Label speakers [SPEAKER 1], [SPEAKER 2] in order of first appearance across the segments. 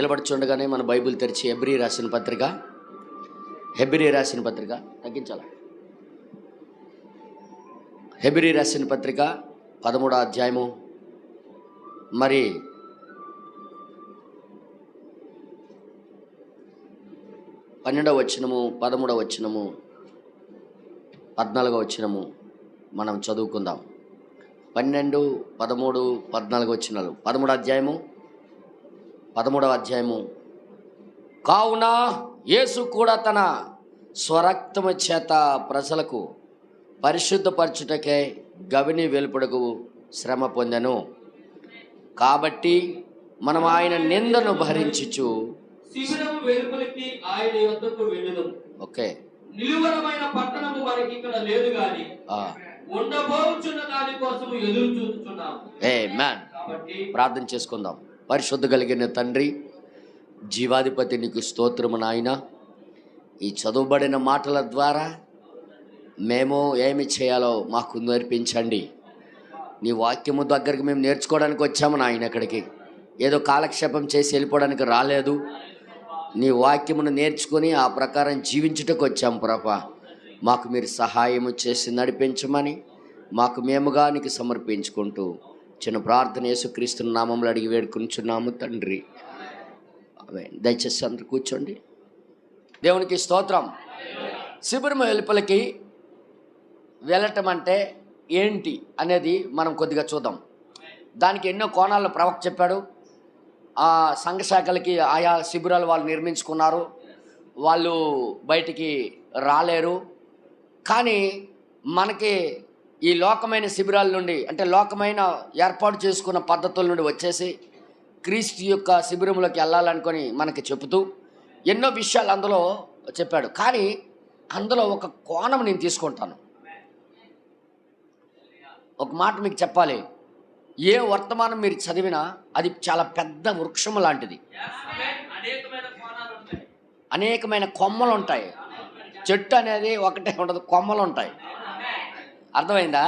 [SPEAKER 1] నిలబడుచుండగానే మన బైబిల్ తెరిచి హెబ్రీ రాసిన పత్రిక తగ్గించాల. హెబ్రీ రాసిన పత్రిక 13వ అధ్యాయము మరి 12వ వచనము 13వ వచనము 14వ వచనము మనం చదువుకుందాం. 12, 13, 14 వచనాలు. 13వ అధ్యాయము కావున యేసు కూడా తన స్వరక్తము చేత ప్రజలకు పరిశుద్ధపరచుటకే గవిని వెలుపడకు శ్రమ పొందెను. కాబట్టి మనం ఆయన నిందను భరించుచు
[SPEAKER 2] శిబిరము వెలుపలికి ఆయన యొద్దకు వెళ్ళుదాం.
[SPEAKER 1] ఓకే,
[SPEAKER 2] నిలువరమైన పట్టణము మనకి ఇక్కడ లేదు గాని ఉండబోచున్న దాని కోసం ఎదురు చూస్తున్నాము.
[SPEAKER 1] ఆమేన్.
[SPEAKER 2] కాబట్టి
[SPEAKER 1] ప్రార్థన చేసుకుందాం. పరిశుద్ధ కలిగిన తండ్రి, జీవాధిపతి, నీకు స్తోత్రము నాయన. ఈ చదువుబడిన మాటల ద్వారా మేము ఏమి చేయాలో మాకు నేర్పించండి. నీ వాక్యము దగ్గరికి మేము నేర్చుకోవడానికి వచ్చాము నాయన. ఇక్కడికి ఏదో కాలక్షేపం చేసి వెళ్ళిపోవడానికి రాలేదు. నీ వాక్యమును నేర్చుకొని ఆ ప్రకారం జీవించుటకు వచ్చాము ప్రభా. మాకు మీరు సహాయము చేసి నడిపించమని మాకు మేముగా నీకు సమర్పించుకుంటూ చిన్న ప్రార్థన యేసుక్రీస్తు నామములో అడిగి వేడుకుంటున్నాము తండ్రి. దయచేసి అందరూ కూర్చోండి. దేవునికి స్తోత్రం. శిబిరం వెలుపలికి వెళ్ళటం అంటే ఏంటి అనేది మనం కొద్దిగా చూద్దాం. దానికి ఎన్నో కోణాల్లో ప్రవక్త చెప్పాడు. ఆ సంఘ శాఖలకి ఆయా శిబిరాలు వాళ్ళు నిర్మించుకున్నారు. వాళ్ళు బయటికి రాలేరు. కానీ మనకి ఈ లోకమైన శిబిరాల నుండి, అంటే లోకమైన ఏర్పాటు చేసుకున్న పద్ధతుల నుండి వచ్చేసి క్రీస్తు యొక్క శిబిరంలోకి వెళ్ళాలనుకొని మనకి చెబుతూ ఎన్నో విషయాలు అందులో చెప్పాడు. కానీ అందులో ఒక కోణం నేను తీసుకుంటాను. ఒక మాట మీకు చెప్పాలి. ఏ వర్తమానం మీరు చదివినా అది చాలా పెద్ద వృక్షం లాంటిది. అనేకమైన కొమ్మలు ఉంటాయి. చెట్టు అనేది ఒకటే ఉండదు, కొమ్మలు ఉంటాయి. అర్థమైందా?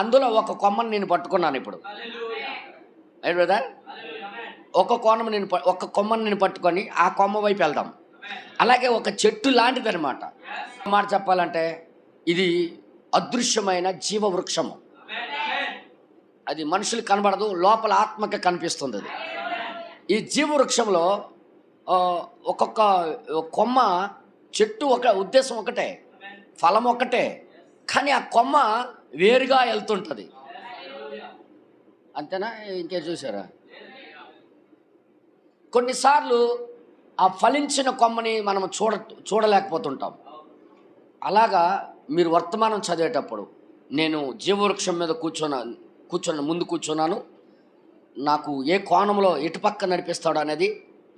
[SPEAKER 1] అందులో ఒక కొమ్మను నేను పట్టుకున్నాను ఇప్పుడు. Right brother? ఒక కొమ్మను నేను పట్టుకొని ఆ కొమ్మ వైపు వెళ్దాం. అలాగే ఒక చెట్టు లాంటిది అనమాట. మాట చెప్పాలంటే ఇది అదృశ్యమైన జీవవృక్షము. అది మనుషులకు కనబడదు, లోపల ఆత్మకి కనిపిస్తుంది. అది ఈ జీవవృక్షంలో ఒక్కొక్క కొమ్మ, చెట్టు ఒక ఉద్దేశం ఒకటే, ఫలం ఒకటే, కానీ ఆ కొమ్మ వేరుగా వెళ్తుంటుంది. అంతేనా? ఇంకే చూసారా? కొన్నిసార్లు ఆ ఫలించిన కొమ్మని మనం చూడలేకపోతుంటాం. అలాగా మీరు వర్తమానం చదివేటప్పుడు నేను జీవవృక్షం మీద ముందు కూర్చున్నాను. నాకు ఏ కోణంలో ఎటుపక్క నడిపిస్తాడు అనేది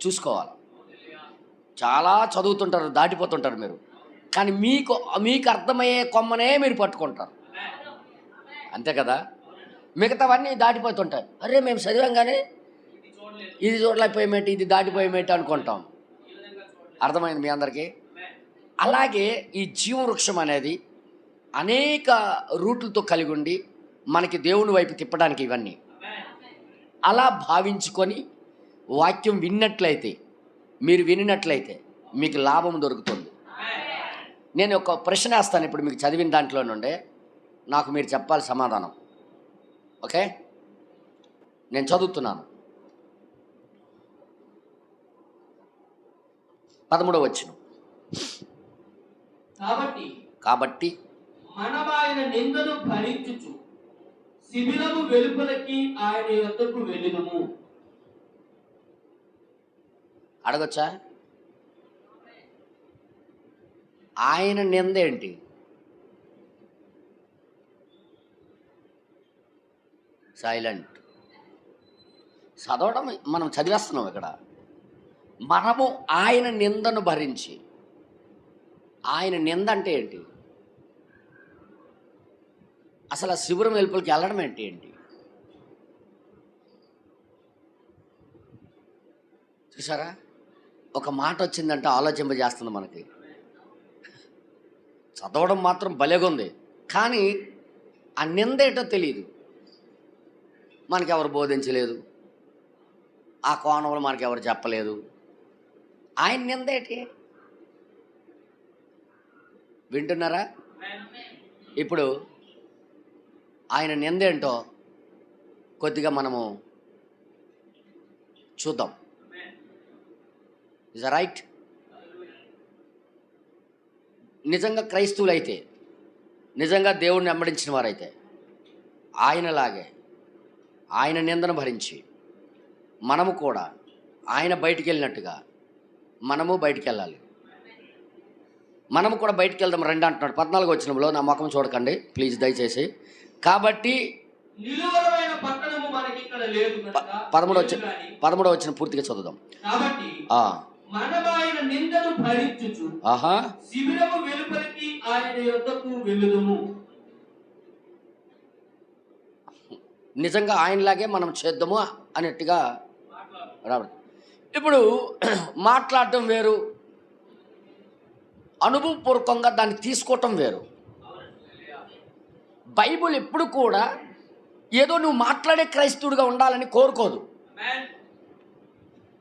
[SPEAKER 1] చూసుకోవాలి. చాలా చదువుతుంటారు, దాటిపోతుంటారు మీరు. కానీ మీకు అర్థమయ్యే కొమ్మనే మీరు పట్టుకుంటారు. అంతే కదా? మిగతావన్నీ దాటిపోతుంటాయి. అరే మేము చదివాం కానీ ఇది చూడలేకపోయేమేంటి, ఇది దాటిపోయేమేంటి అనుకుంటాం. అర్థమైంది మీ అందరికీ? అలాగే ఈ జీవవృక్షం అనేది అనేక రూట్లతో కలిగి ఉండి మనకి దేవుని వైపు తిప్పడానికి ఇవన్నీ అలా భావించుకొని వాక్యం మీరు వినినట్లయితే మీకు లాభం దొరుకుతుంది. నేను ఒక ప్రశ్న వేస్తాను ఇప్పుడు మీకు చదివిన దాంట్లో నుండే. నాకు మీరు చెప్పాలి సమాధానం. ఓకే? నేను చదువుతున్నాను. 13వ వచనం. కాబట్టి
[SPEAKER 2] మనం ఆయన నిందను భరించుచు శిబిరము వెలుపలికి ఆయన యొద్దకు వెళ్ళుదుము.
[SPEAKER 1] అడగొచ్చా? ఆయన నింద ఏంటి? సైలెంట్. చదవడం మనం చదివేస్తున్నాం ఇక్కడ. మనము ఆయన నిందను భరించి. ఆయన నింద అంటే ఏంటి? అసలు ఆ శిబిరం వెలుపలికి వెళ్ళడం ఏంటి? చూసారా? ఒక మాట వచ్చిందంటే ఆలోచింపజేస్తుంది మనకి. చదవడం మాత్రం భలేగుంది, కానీ ఆ నింద ఏంటో తెలియదు. మనకెవరు బోధించలేదు, ఆ కోణంలో మనకి ఎవరు చెప్పలేదు. ఆయన నిందేటి వింటున్నారా? ఇప్పుడు ఆయన నిందేంటో కొద్దిగా మనము చూద్దాం. Is right? నిజంగా క్రైస్తవులైతే, నిజంగా దేవుడిని వెంబడించిన వారైతే ఆయనలాగే ఆయన నిందను భరించి మనము కూడా ఆయన బయటికి వెళ్ళినట్టుగా మనము బయటికి వెళ్ళాలి. మనము కూడా బయటికి వెళ్దాం రండి అంటున్నాడు. 14వ వచనంలో, నా ముఖం చూడకండి ప్లీజ్ దయచేసి. కాబట్టి 13వ వచనం పూర్తిగా చదువుదాం. నిజంగా ఆయనలాగే మనం చేద్దాము అన్నట్టుగా రావడం. ఇప్పుడు మాట్లాడటం వేరు, అనుభవపూర్వకంగా దాన్ని తీసుకోవటం వేరు. బైబుల్ ఎప్పుడు కూడా ఏదో నువ్వు మాట్లాడే క్రైస్తవుడిగా ఉండాలని కోరుకోదు.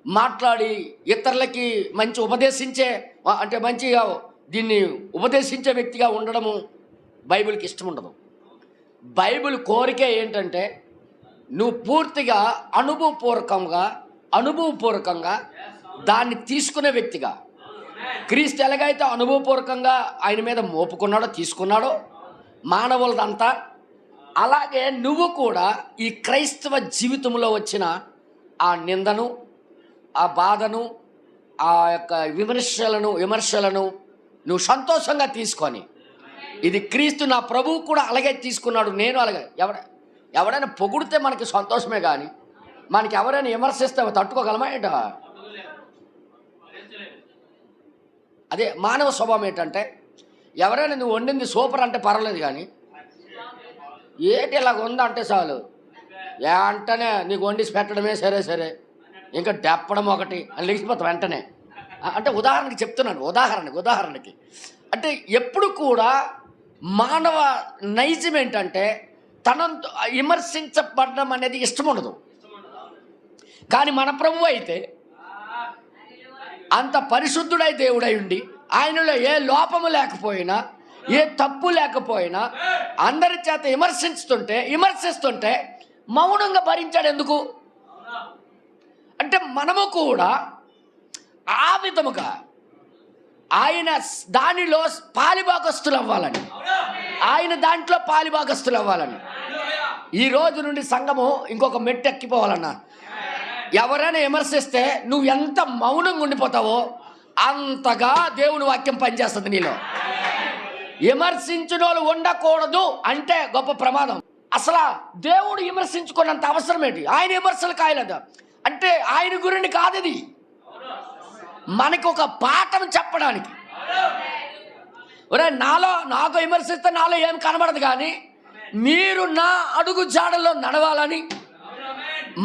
[SPEAKER 1] మాట్లాడి ఇతరులకి మంచి ఉపదేశించే, అంటే మంచిగా దీన్ని ఉపదేశించే వ్యక్తిగా ఉండడము బైబిల్కి ఇష్టం ఉండదు. బైబిల్ కోరిక ఏంటంటే నువ్వు పూర్తిగా అనుభవపూర్వకంగా దాన్ని తీసుకునే వ్యక్తిగా. క్రీస్తు ఎలాగైతే అనుభవపూర్వకంగా ఆయన మీద మోపుకున్నాడో, తీసుకున్నాడో మానవులదంతా, అలాగే నువ్వు కూడా ఈ క్రైస్తవ జీవితంలో వచ్చిన ఆ నిందను, ఆ బాధను, ఆ యొక్క విమర్శలను నువ్వు సంతోషంగా తీసుకొని, ఇది క్రీస్తు నా ప్రభువు కూడా అలాగే తీసుకున్నాడు, నేను అలాగే. ఎవడైనా పొగిడితే మనకి సంతోషమే, కానీ మనకి ఎవరైనా విమర్శిస్తే తట్టుకోగలమా ఏంట? అదే మానవ స్వభావం ఏంటంటే, ఎవరైనా నువ్వు వండింది సూపర్ అంటే పర్వాలేదు, కానీ ఏంటి ఇలాగ ఉందంటే చాలు వెంటనే నీకు వండిసి పెట్టడమే సరే ఇంకా డెప్పడం ఒకటి అని లేచిపోతాం వెంటనే. అంటే ఉదాహరణకి చెప్తున్నాను, ఉదాహరణకి అంటే ఎప్పుడు కూడా మానవ నైజం ఏంటంటే తనంతో విమర్శించబడడం అనేది ఇష్టం ఉండదు. కానీ మన ప్రభువు అయితే అంత పరిశుద్ధుడై దేవుడై ఉండి ఆయనలో ఏ లోపము లేకపోయినా, ఏ తప్పు లేకపోయినా అందరి చేత విమర్శిస్తుంటే మౌనంగా భరించాడు. ఎందుకు అంటే మనము కూడా ఆ విధముగా ఆయన దానిలో పాలిభాగస్తులు అవ్వాలని, ఆయన దాంట్లో పాలిభాగస్తులు అవ్వాలని. ఈ రోజు నుండి సంఘము ఇంకొక మెట్టు ఎక్కిపోవాలన్నా. ఎవరైనా విమర్శిస్తే నువ్వు ఎంత మౌనంగా ఉండిపోతావో అంతగా దేవుని వాక్యం పనిచేస్తుంది నీలో. విమర్శించిన వాళ్ళు ఉండకూడదు అంటే గొప్ప ప్రమాదం. అసలు దేవుడు విమర్శించుకున్నంత అవసరం ఏంటి? ఆయన విమర్శలు కాయలేదు అంటే ఆయన గురించి కాదు, ఇది మనకి ఒక పాఠం చెప్పడానికి. నాకు విమర్శిస్తే నాలో ఏం కనబడదు, కానీ మీరు నా అడుగు జాడల్లో నడవాలని,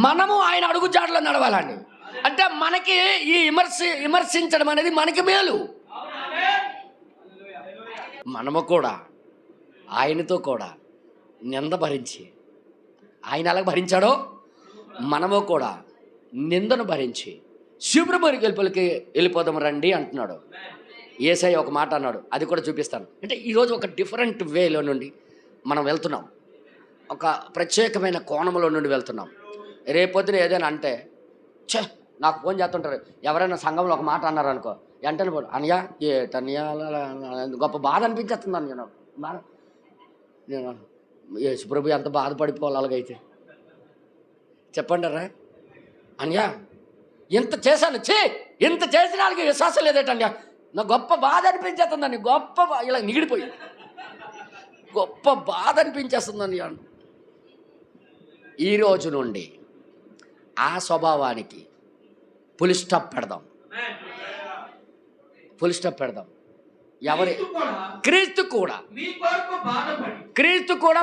[SPEAKER 1] మనము ఆయన అడుగు జాడలో నడవాలని. అంటే మనకి ఈ విమర్శించడం అనేది మనకి మేలు. మనము కూడా ఆయనతో కూడా నింద భరించి, ఆయన ఎలా భరించాడో మనము కూడా నిందను భరించి శిబిరముకి వెళ్ళిపోదాం రండి అంటున్నాడు. యేసయ్య ఒక మాట అన్నాడు, అది కూడా చూపిస్తాను. అంటే ఈరోజు ఒక డిఫరెంట్ వేలో నుండి మనం వెళ్తున్నాం, ఒక ప్రత్యేకమైన కోణంలో నుండి వెళ్తున్నాం. రేపొద్దున ఏదైనా అంటే నాకు ఫోన్ చేస్తుంటారు, ఎవరైనా సంఘంలో ఒక మాట అన్నారు అనుకో, వెంటనే పోడు అనయా ఏటన్నయా గొప్ప బాధ అనిపించేస్తుంది అని. నేను యేసుప్రభు ఎంత బాధపడిపోవాలి అలాగైతే చెప్పండి రా అన్యా, ఇంత చేశాను ఇంత చేసిన వాళ్ళకి విశ్వాసం లేదేటన్యా, నా గొప్ప బాధ అనిపించేస్తుందని, ఇలా నిగిడిపోయి గొప్ప బాధ అనిపించేస్తుందని. ఈ రోజు నుండి ఆ స్వభావానికి ఫుల్ స్టాప్ పెడదాం. క్రీస్తు కూడా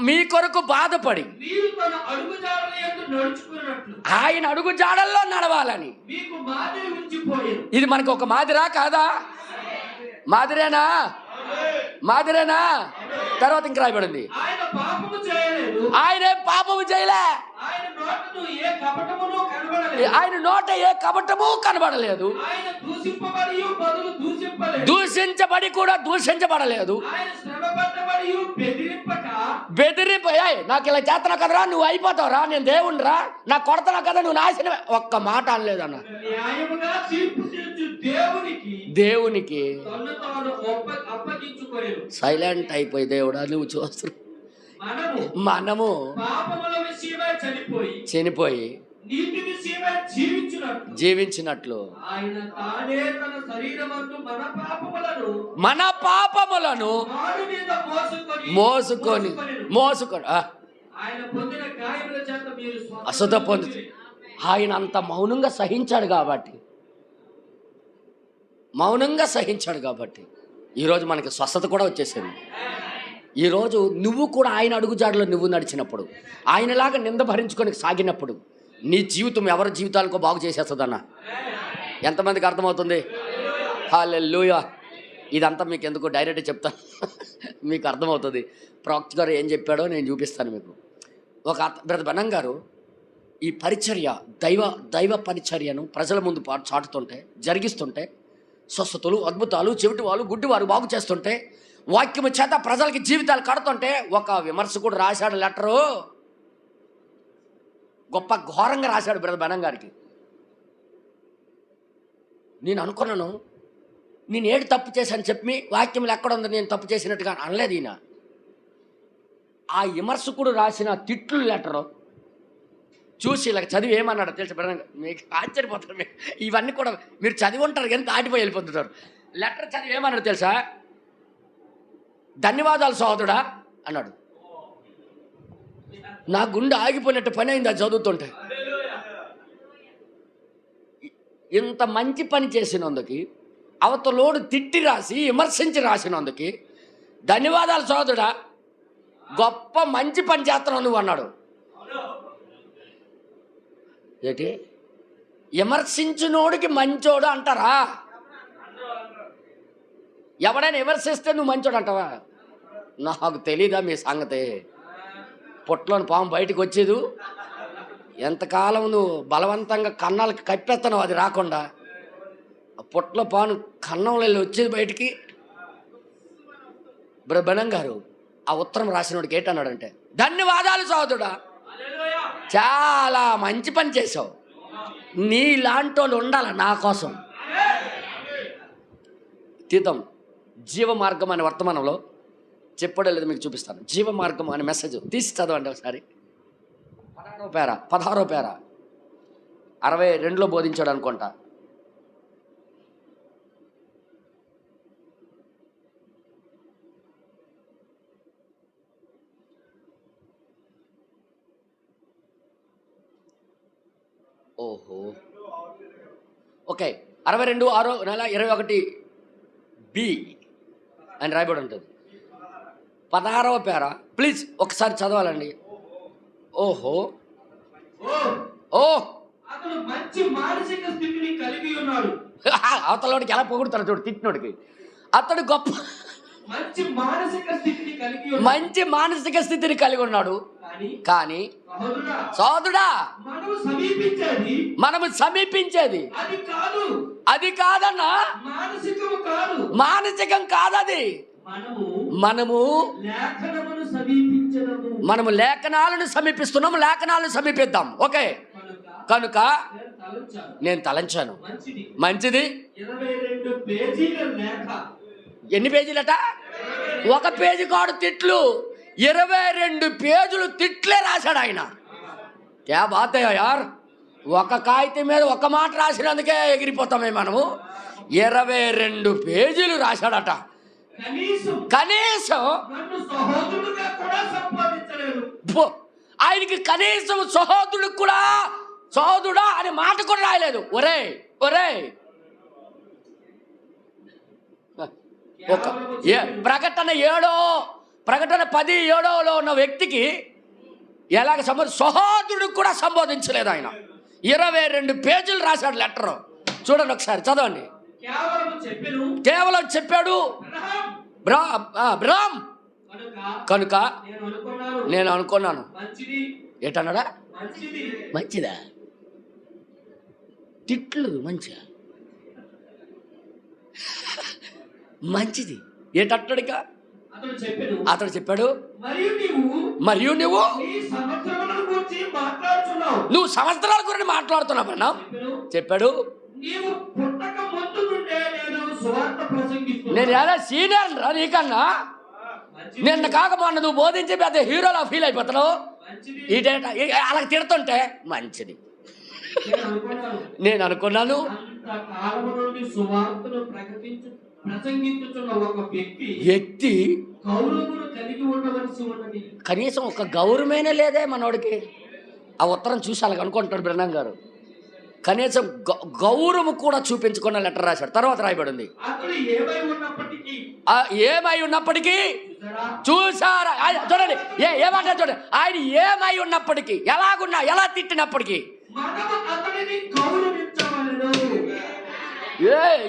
[SPEAKER 1] మీ కొరకు బాధపడి ఆయన అడుగు జాడల్లో నడవాలని. ఇది మనకు ఒక మాదిరా కాదా? మాదిరేనా? మాదిరేనా? తర్వాత ఇంకా రాయబడింది,
[SPEAKER 2] ఆయన పాపము చేయలేదు,
[SPEAKER 1] ఆయనే పాపము చేయలే,
[SPEAKER 2] ఆయన నోటను ఏ కపటమును కనబడలేదు,
[SPEAKER 1] ఆయన నోట ఏ కపటము కనబడలేదు,
[SPEAKER 2] ఆయన దూషింపబడి బదులు దూషింపలేదు,
[SPEAKER 1] దూషించబడి కూడా దూషించబడలేదు,
[SPEAKER 2] ఆయన శ్రమపడ్డబడి
[SPEAKER 1] బెదిరింప నాకు ఇలా చేతనా కదరా, నువ్వు అయిపోతావురా, నేను దేవుణ్ణిరా, నాకు కొడతానా కదా, నువ్వు నాశనమే, ఒక్క మాట అనలేదన్న.
[SPEAKER 2] న్యాయముగా తీర్పు తీర్చు
[SPEAKER 1] దేవునికి
[SPEAKER 2] తన్ను తాను అప్పగించుకొనెను.
[SPEAKER 1] సైలెంట్ అయిపోయి, దేవుడా నువ్వు చూస్తు, మనము
[SPEAKER 2] పాపముల విషయమై
[SPEAKER 1] చనిపోయి
[SPEAKER 2] నీతి విషయమై
[SPEAKER 1] జీవించినట్లు
[SPEAKER 2] ఆయన తానే తన శరీరమందు
[SPEAKER 1] మన పాపములను మోసుకొని
[SPEAKER 2] ఆయన పొందిన గాయముల చేత మీరు
[SPEAKER 1] అశుద్ధ పొంది, ఆయన అంత మౌనంగా సహించాడు కాబట్టి ఈరోజు మనకి స్వస్థత కూడా వచ్చేసింది. ఈరోజు నువ్వు కూడా ఆయన అడుగుజాడలో నువ్వు నడిచినప్పుడు, ఆయనలాగా నింద భరించుకొని సాగినప్పుడు నీ జీవితం ఎవరి జీవితాలకో బాగు చేసేస్తుందన్న. ఎంతమందికి అర్థమవుతుంది? హల్లెలూయా. ఇదంతా మీకు ఎందుకు డైరెక్ట్ చెప్తాను, మీకు అర్థమవుతుంది. ప్రవక్త గారు ఏం చెప్పాడో నేను చూపిస్తాను మీకు. ఒక బ్రదర్ బెనం గారు ఈ పరిచర్య, దైవ పరిచర్యను ప్రజల ముందు చాటుతుంటే, జరిగిస్తుంటే, స్వస్థతలు, అద్భుతాలు, చెవిటివాళ్ళు, గుడ్డివారు బాగు చేస్తుంటే, వాక్యము చేత ప్రజలకి జీవితాలు కడుతుంటే, ఒక విమర్శకుడు రాశాడు లెటరు, గొప్ప ఘోరంగా రాశాడు బ్రదర్ బెనం గారికి. నేను అనుకున్నాను, నేను ఏడు తప్పు చేశాను చెప్పి వాక్యంలో ఎక్కడ ఉంది నేను తప్పు చేసినట్టుగా అనలేదు ఈయన. ఆ విమర్శకుడు రాసిన తిట్లు లెటరు చూసి ఇలా చదివి ఏమన్నాడు తెలుసు బెనం, మీకు ఆశ్చర్యపోతారు. ఇవన్నీ కూడా మీరు చదివి ఉంటారు కానీ దాటిపోయి వెళ్ళిపోతుంటారు. లెటర్ చదివి ఏమన్నాడు తెలుసా? ధన్యవాదాలు సోదరుడా అన్నాడు. నా గుండె ఆగిపోయినట్టు పని అయింది అది చదువుతుంటే. ఇంత మంచి పని చేసినందుకు, అవతలోడు తిట్టి రాసి విమర్శించి రాసినందుకు ధన్యవాదాలు సోదరుడా, గొప్ప మంచి పని చేస్తున్నావు నువ్వు అన్నాడు. ఏంటి విమర్శించినోడికి మంచోడు అంటారా? ఎవడైనా విమర్శిస్తే నువ్వు మంచోడు అంటావా? నాకు తెలీదా మీ సంగతి? పొట్టలోని పాము బయటకు వచ్చేది ఎంతకాలం నువ్వు బలవంతంగా కన్నాలకు కప్పేస్తున్నావు, అది రాకుండా. పొట్టలో పాము కన్నంలో వచ్చేది బయటికి. బెనం గారు ఆ ఉత్తరం రాసినోడికి ఏంటన్నాడంటే, ధన్యవాదాలు సోదరుడా, చాలా మంచి పని చేసావు, నీలాంటి వాళ్ళు ఉండాలి నా కోసం. తీద్దాం. జీవ మార్గం అనే వర్తమానంలో చెప్పడం లేదు, మీకు చూపిస్తాను. జీవ మార్గం అనే మెసేజ్ తీసి చదవండి ఒకసారి. 16వ పేర 62లో బోధించాడు అనుకుంటా. ఓహో, ఓకే. 62/6/21B అని రాయబడి ఉంటుంది. 16వ పేర ప్లీజ్ ఒకసారి చదవాలండి. ఓహో,
[SPEAKER 2] అతను మంచి మానసిక స్థితిని కలిగి ఉన్నాడు.
[SPEAKER 1] అవతలవాడికి ఎలా పొగుడుతారు చూడు తిట్టినోడికి. అతడు గొప్ప మంచి మానసిక స్థితిని కలిగి ఉన్నాడు. కానీ సోదరుడా, మనము సమీపించేది అది కాదన్నా, మానసికం కాదది. మనము లేఖనాలను సమీపిస్తున్నాము, లేఖనాలను సమీపిద్దాం. ఓకే, కనుక నేను తలంచాను. మంచిది.
[SPEAKER 2] 22 పేజీల లేఖ.
[SPEAKER 1] ఎన్ని పేజీలట? ఒక పేజీ కాడు తిట్లు, 22 పేజీలు తిట్లే రాశాడు ఆయన. క్యా బాత్ హై యార్. ఒక కాగితం మీద ఒక మాట రాసినందుకే ఎగిరిపోతామే మనము. 22 పేజీలు రాశాడట. కనీసం ఆయనకి కనీసం సహోదరుడికి కూడా సహోదరుడా అనే మాట కూడా రాయలేదు. ఒరే ఒక ప్రకటన 10:7లో ఉన్న వ్యక్తికి ఎలాగ సహోదరుడికి కూడా సంబోధించలేదు ఆయన. 22 పేజీలు రాశాడు లెటర్. చూడండి ఒకసారి చదవండి. కేవలం చెప్పాడు, అబ్రామ్ కనుక
[SPEAKER 2] నేను
[SPEAKER 1] నేను అనుకున్నాను.
[SPEAKER 2] మంచిది
[SPEAKER 1] ఏటన్నాడా?
[SPEAKER 2] మంచిది
[SPEAKER 1] మంచిదా? తిట్లు మంచిగా మంచిది ఏటట్టడిక అతడు చెప్పాడు, మరియు నువ్వు నువ్వు సంవత్సరాల గురించి మాట్లాడుతున్నావు అన్నా చెప్పాడు. నేను ఎలా సీనియర్ రా నీకన్నా, నిన్న కాక మొన్న నువ్వు బోధించి పెద్ద హీరోలా ఫీల్ అయిపోతున్నావు. ఇదేట అలా తిడుతుంటే మంచిది. నేను అనుకున్నాను వ్యక్తి కనీసం ఒక గౌరవమే లేదే మనోడికి. ఆ ఉత్తరం చూసి అలాగ అనుకుంటాడు బ్రహ్మం గారు. కనీసం గౌరవం కూడా చూపించుకున్న లెటర్ రాశాడు. తర్వాత రాయబడింది ఏమై ఉన్నప్పటికీ చూసారా చూడండి, ఏమంటారు చూడండి, ఆయన ఏమై ఉన్నప్పటికీ, ఎలాగున్నా, ఎలా తిట్టినప్పటికీ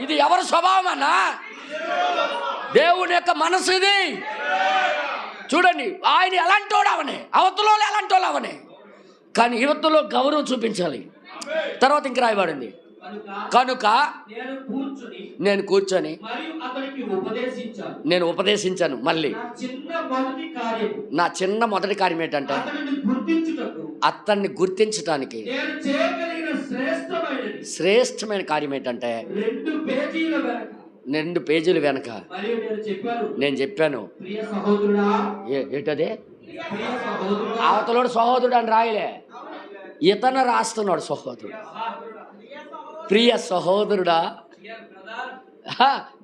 [SPEAKER 1] ఇది ఎవరి స్వభావం అన్నా? దేవుని యొక్క మనసు ఇది. చూడండి, ఆయన ఎలాంటోడు అవనే, అవతలో ఎలాంటోళ్ళు అవనే, కానీ యువతలో గౌరవం చూపించాలి. తర్వాత ఇంక రాయబడింది, కనుక నేను కూర్చొని నేను ఉపదేశించాను. మళ్ళీ నా చిన్న మొదటి కార్యం ఏంటంటే అతన్ని గుర్తించడానికి శ్రేష్టమైన కార్యం ఏంటంటే 2 పేజీల వెనక నేను చెప్పాను. ఏంటదే? అవతలోడు సహోదరుడు అని రాయలే, ఇతను రాస్తున్నాడు సహోదరుడు. ప్రియ సహోదరుడా,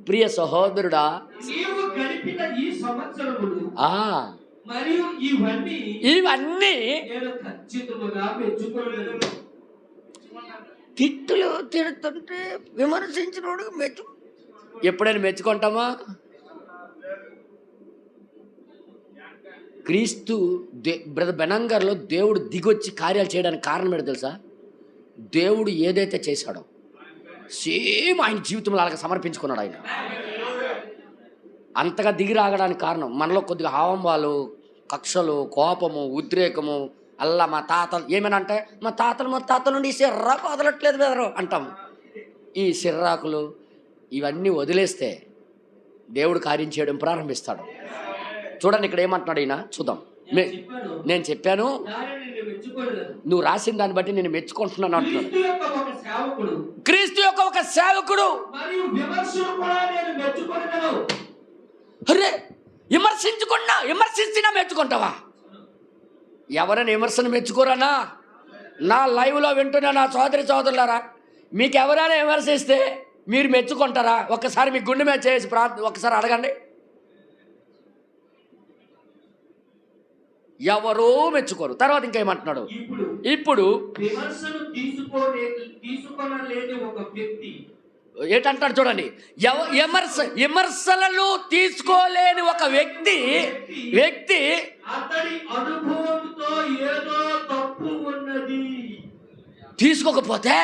[SPEAKER 1] ప్రియ సహోదరుడా, ఇవన్నీ తిట్టులు తిడుతుంటే విమర్శించినోడు ఎప్పుడైనా మెచ్చుకుంటామా? క్రీస్తు బ్రదర్ బెనంగర్లో దేవుడు దిగొచ్చి కార్యాలు చేయడానికి కారణం ఏంటో తెలుసా? దేవుడు ఏదైతే చేశాడో సేమ్ ఆయన జీవితంలో అలాగ సమర్పించుకున్నాడు. ఆయన అంతగా దిగి రాగడానికి కారణం మనలో కొద్దిగా హావంబాలు, కక్షలు, కోపము, ఉద్రేకము. అల్లా మా తాతలు ఏమైనా అంటే మా తాతల నుండి ఈ సిర్రాకు వదలట్లేదు బెదరు అంటాం. ఈ సిర్రాకులు ఇవన్నీ వదిలేస్తే దేవుడు కార్యం చేయడం ప్రారంభిస్తాడు. చూడండి ఇక్కడ ఏమంటున్నాడు ఈయన, చూద్దాం. నేను చెప్పాను, నువ్వు రాసిన దాన్ని బట్టి నేను మెచ్చుకుంటున్నాను అంటున్నాడు. క్రీస్తు యొక్క ఒక సేవకుడు. అరే విమర్శించినా మెచ్చుకుంటావా? ఎవరైనా విమర్శను మెచ్చుకోరన్నా? నా లైవ్లో వింటున్నా నా సోదరులారా, మీకు ఎవరైనా విమర్శిస్తే మీరు మెచ్చుకుంటారా? ఒక్కసారి మీ గుండె మీద చేసి ఒక్కసారి అడగండి. ఎవరో మెచ్చుకోరు. తర్వాత ఇంకేమంటున్నాడు, ఇప్పుడు ఏంటంటాడు చూడండి, విమర్శలను తీసుకోలేని ఒక వ్యక్తి తీసుకోకపోతే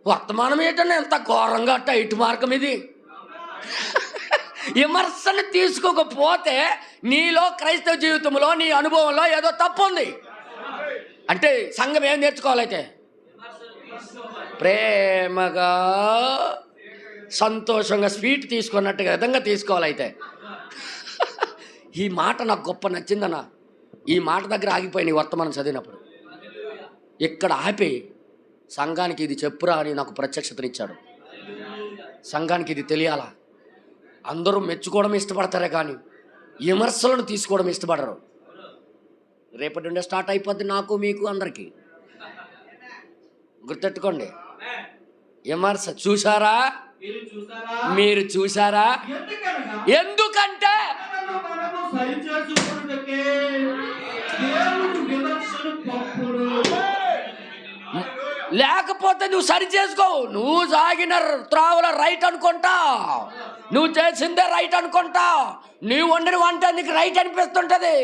[SPEAKER 1] వర్తమానం ఏంటంటే ఎంత ఘోరంగా టైట్ మార్గం ఇది. విమర్శను తీసుకోకపోతే నీలో క్రైస్తవ జీవితంలో నీ అనుభవంలో ఏదో తప్పు ఉంది. అంటే సంఘం ఏం నేర్చుకోవాలైతే ప్రేమగా సంతోషంగా స్వీట్ తీసుకున్నట్టుగా విధంగా తీసుకోవాలైతే. ఈ మాట నాకు గొప్ప నచ్చిందన్న. ఈ మాట దగ్గర ఆగిపోయి నీ వర్తమానం చదివినప్పుడు ఇక్కడ ఆపి సంఘానికి ఇది చెప్పురా అని నాకు ప్రత్యక్షతనిచ్చాడు. సంఘానికి ఇది తెలియాలా. అందరూ మెచ్చుకోవడం ఇష్టపడతారే కానీ విమర్శలను తీసుకోవడం ఇష్టపడరు. రేపటి నుండే స్టార్ట్ అయిపోద్ది నాకు మీకు అందరికీ. గుర్తెట్టుకోండి, విమర్శ చూసారా, మీరు చూసారా? ఎందుకంటే లేకపోతే నువ్వు సరి చేసుకోవు. నువ్వు సాగిన త్రావుల రైట్ అనుకుంటా, నువ్వు చేసిందే రైట్ అనుకుంటా, నువ్వు వండిన వంట నీకు రైట్ అనిపిస్తుంటది.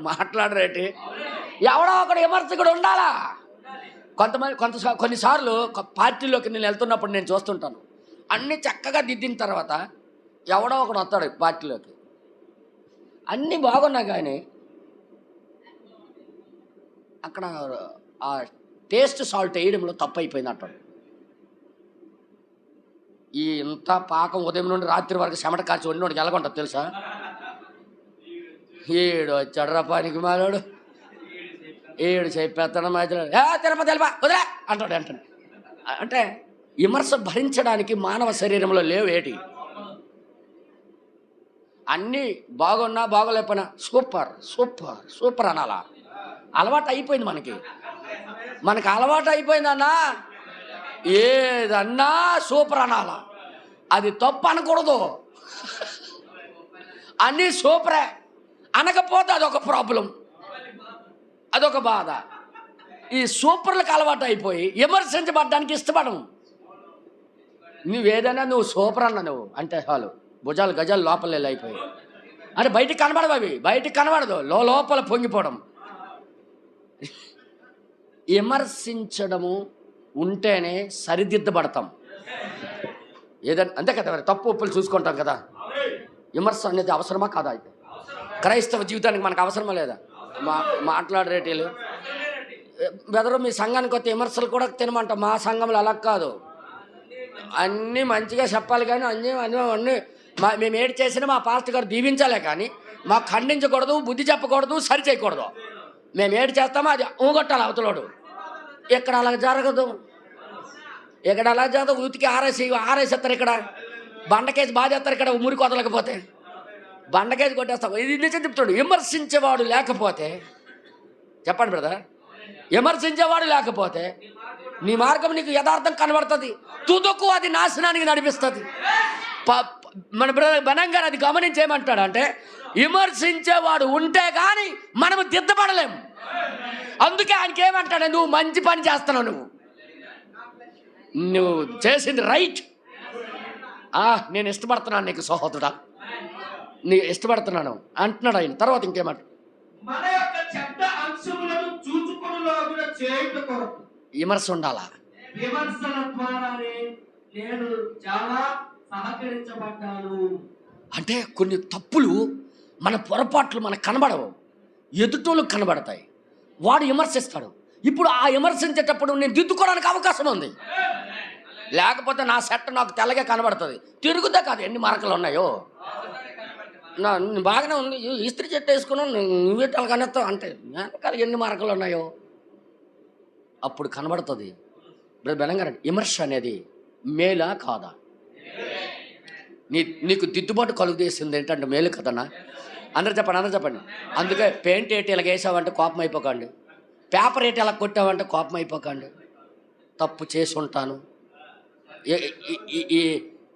[SPEAKER 1] మాట్లాడరేటి? ఎవడో ఒకడు విమర్శకుడు ఉండాలా. కొన్నిసార్లు పార్టీలోకి నేను వెళ్తున్నప్పుడు నేను చూస్తుంటాను, అన్నీ చక్కగా దిద్దిన తర్వాత ఎవడో ఒకడు వస్తాడు పార్టీలోకి. అన్నీ బాగున్నా కానీ అక్కడ ఆ టేస్ట్ సాల్ట్ వేయడంలో తప్పు అయిపోయింది అంటాడు. ఈ ఇంత పాకం ఉదయం నుండి రాత్రి వరకు చెమట కాల్చి వండినోడికి ఎలాగుంటుంది తెలుసా? ఏడు వచ్చాడు పనికి మాలాడు, ఏడు చెప్పేస్తాడు మధ్యలో తిరుపతి వెళ్ళిపా వదిలే అంటాడు. అంటే విమర్శ భరించడానికి మానవ శరీరంలో లేవు ఏటి. అన్నీ బాగున్నా బాగోలేకపోయినా సూపర్ సూపర్ సూపర్ అనాలా. అలవాటు అయిపోయింది మనకి అలవాటు అయిపోయిందన్నా. ఏదన్నా సూపర్ అనాలా. అది తప్పు అనకూడదు. అన్నీ సూపరే అనకపోతే అదొక ప్రాబ్లం, అదొక బాధ. ఈ సూపర్లకు అలవాటు అయిపోయి విమర్శించబడ్డానికి ఇష్టపడము. నువ్వు సూపర్ అన్న నువ్వు అంటే చాలు భుజాలు గజాలు లోపల అయిపోయి. అంటే బయటికి కనబడవు, అవి బయటికి కనబడదు, లోపల పొంగిపోవడం. విమర్శించడము ఉంటేనే సరిదిద్దబడతాం. ఏదైనా అంతే కదా, తప్పు ఒప్పులు చూసుకుంటాం కదా. విమర్శ అనేది అవసరమా కాదా? అయితే క్రైస్తవ జీవితానికి మనకు అవసరమా లేదా? మాట్లాడరేటీలు బెదరు మీ సంఘానికి వస్తే విమర్శలు కూడా తినమంటాం. మా సంఘంలో అలా కాదు, అన్నీ మంచిగా చెప్పాలి. కానీ అన్నీ మేము ఏడు చేసినా మా పాస్టర్ గారు దీవించాలే కానీ మాకు ఖండించకూడదు, బుద్ధి చెప్పకూడదు, సరి చేయకూడదు. మేము ఏడు చేస్తామో అది ఊగొట్టాలి అవతలోడు. ఇక్కడ అలా జరగదు, ఇక్కడ అలా జరగదు. ఉతికి ఆరేసేస్తారు, ఇక్కడ బండకేసి బాధేస్తారు. ఇక్కడ మురికి వదలకపోతే బండకేసి కొట్టేస్తాం. ఇది నిజం చెప్తాడు. విమర్శించేవాడు లేకపోతే చెప్పండి బ్రదర్, విమర్శించేవాడు లేకపోతే నీ మార్గం నీకు యథార్థం కనబడుతుంది, తుదకు అది నాశనానికి నడిపిస్తుంది. మన బ్రదర్ బనం గారు అది గమనించేయమంటాడు అంటే విమర్శించేవాడు ఉంటే కానీ మనము దిద్దపడలేము. అందుకే ఆయనకి ఏమంటాడు, నువ్వు మంచి పని చేస్తున్నావు, నువ్వు చేసింది రైట్, నేను ఇష్టపడుతున్నాను నీకు సహోదరుడా, నీ ఇష్టపడుతున్నాను అంటున్నాడు ఆయన. తర్వాత ఇంకేమంట,
[SPEAKER 2] మన యొక్క చెడ్డ అంశములను చూచుకొనులాగున చేయుట కొరకు
[SPEAKER 1] విమర్శ ఉండాలా.
[SPEAKER 2] విమర్శల ద్వారానే నేను చాలా సహకరించబడ్డాను.
[SPEAKER 1] అంటే కొన్ని తప్పులు మన పొరపాట్లు మనకు కనబడవు, ఎదుటోళ్ళకు కనబడతాయి. వాడు విమర్శిస్తాడు. ఇప్పుడు ఆ విమర్శించేటప్పుడు నేను దిద్దుకోవడానికి అవకాశం ఉంది. లేకపోతే నా సెట్ నాకు తెల్లగా కనబడుతుంది. తిరుగుతా కాదు ఎన్ని మరకలు ఉన్నాయో. బాగానే ఉంది, ఇస్త్రీ చెట్టు వేసుకున్నాను, నువ్వే తెల్లగానేస్తావు అంటే వెనకాల ఎన్ని మరకలు ఉన్నాయో అప్పుడు కనబడుతుంది. బలంగా విమర్శ అనేది మేలా కాదా? నీకు దిద్దుబాటు కలుగజేసింది ఏంటంటే మేలు కదన్నా. అందరూ చెప్పండి. అందుకే పెయింట్ ఏటి ఇలా వేసావంటే కోపం అయిపోకండి, పేపర్ ఏటి ఇలా కొట్టావంటే కోపం అయిపోకండి. తప్పు చేసి ఉంటాను, ఈ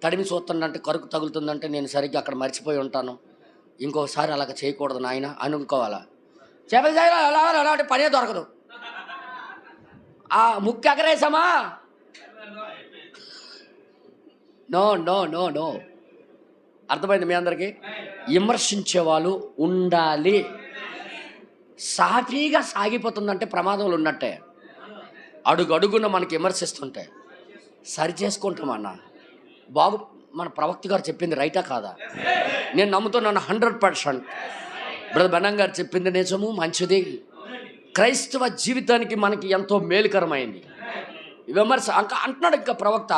[SPEAKER 1] తడిమి చూస్తుందంటే కరుకు తగులుతుందంటే నేను సరిగ్గా అక్కడ మర్చిపోయి ఉంటాను, ఇంకొకసారి అలాగ చేయకూడదు నాయన అనుకోవాలా. చేపలు చేయాలి అలాంటి పనే దొరకదు. ఆ ముక్కు ఎగరేసామా, నో నో నో నో. అర్థమైంది మీ అందరికీ? విమర్శించే వాళ్ళు ఉండాలి. సాఫీగా సాగిపోతుందంటే ప్రమాదంలో ఉన్నట్టే. అడుగడుగున మనకి విమర్శిస్తుంటే సరి చేసుకుంటామన్నా. మన ప్రవక్త గారు చెప్పింది రైటా కాదా? నేను నమ్ముతున్నాను 100%. బ్రదర్ బనం గారు చెప్పింది నిజము, మంచిది. క్రైస్తవ జీవితానికి మనకి ఎంతో మేలుకరమైంది విమర్శ. అంటున్నాడు ఇంకా ప్రవక్త,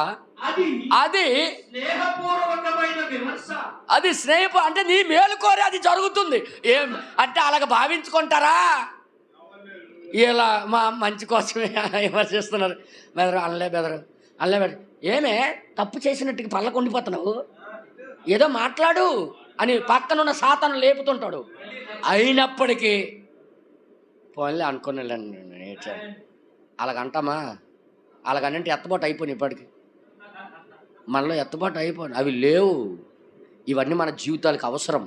[SPEAKER 1] అది స్నేహపు అంటే నీ మేలు కోరి అది జరుగుతుంది. ఏం అంటే అలాగ భావించుకుంటారా? ఇలా మా మంచి కోసమే విమర్శిస్తున్నారు. బెదరు ఏమే తప్పు చేసినట్టుగా పళ్ళకు ఉండిపోతున్నావు, ఏదో మాట్లాడు అని పక్కనున్న సాతాను లేపుతుంటాడు. అయినప్పటికీ పోన్లే అనుకున్నాను. అలాగంటామా? అలాగనంటే ఎత్తబాటు అయిపోయింది. ఇప్పటికి మనలో ఎత్తబాటు అయిపోయింది. అవి లేవు. ఇవన్నీ మన జీవితాలకు అవసరం.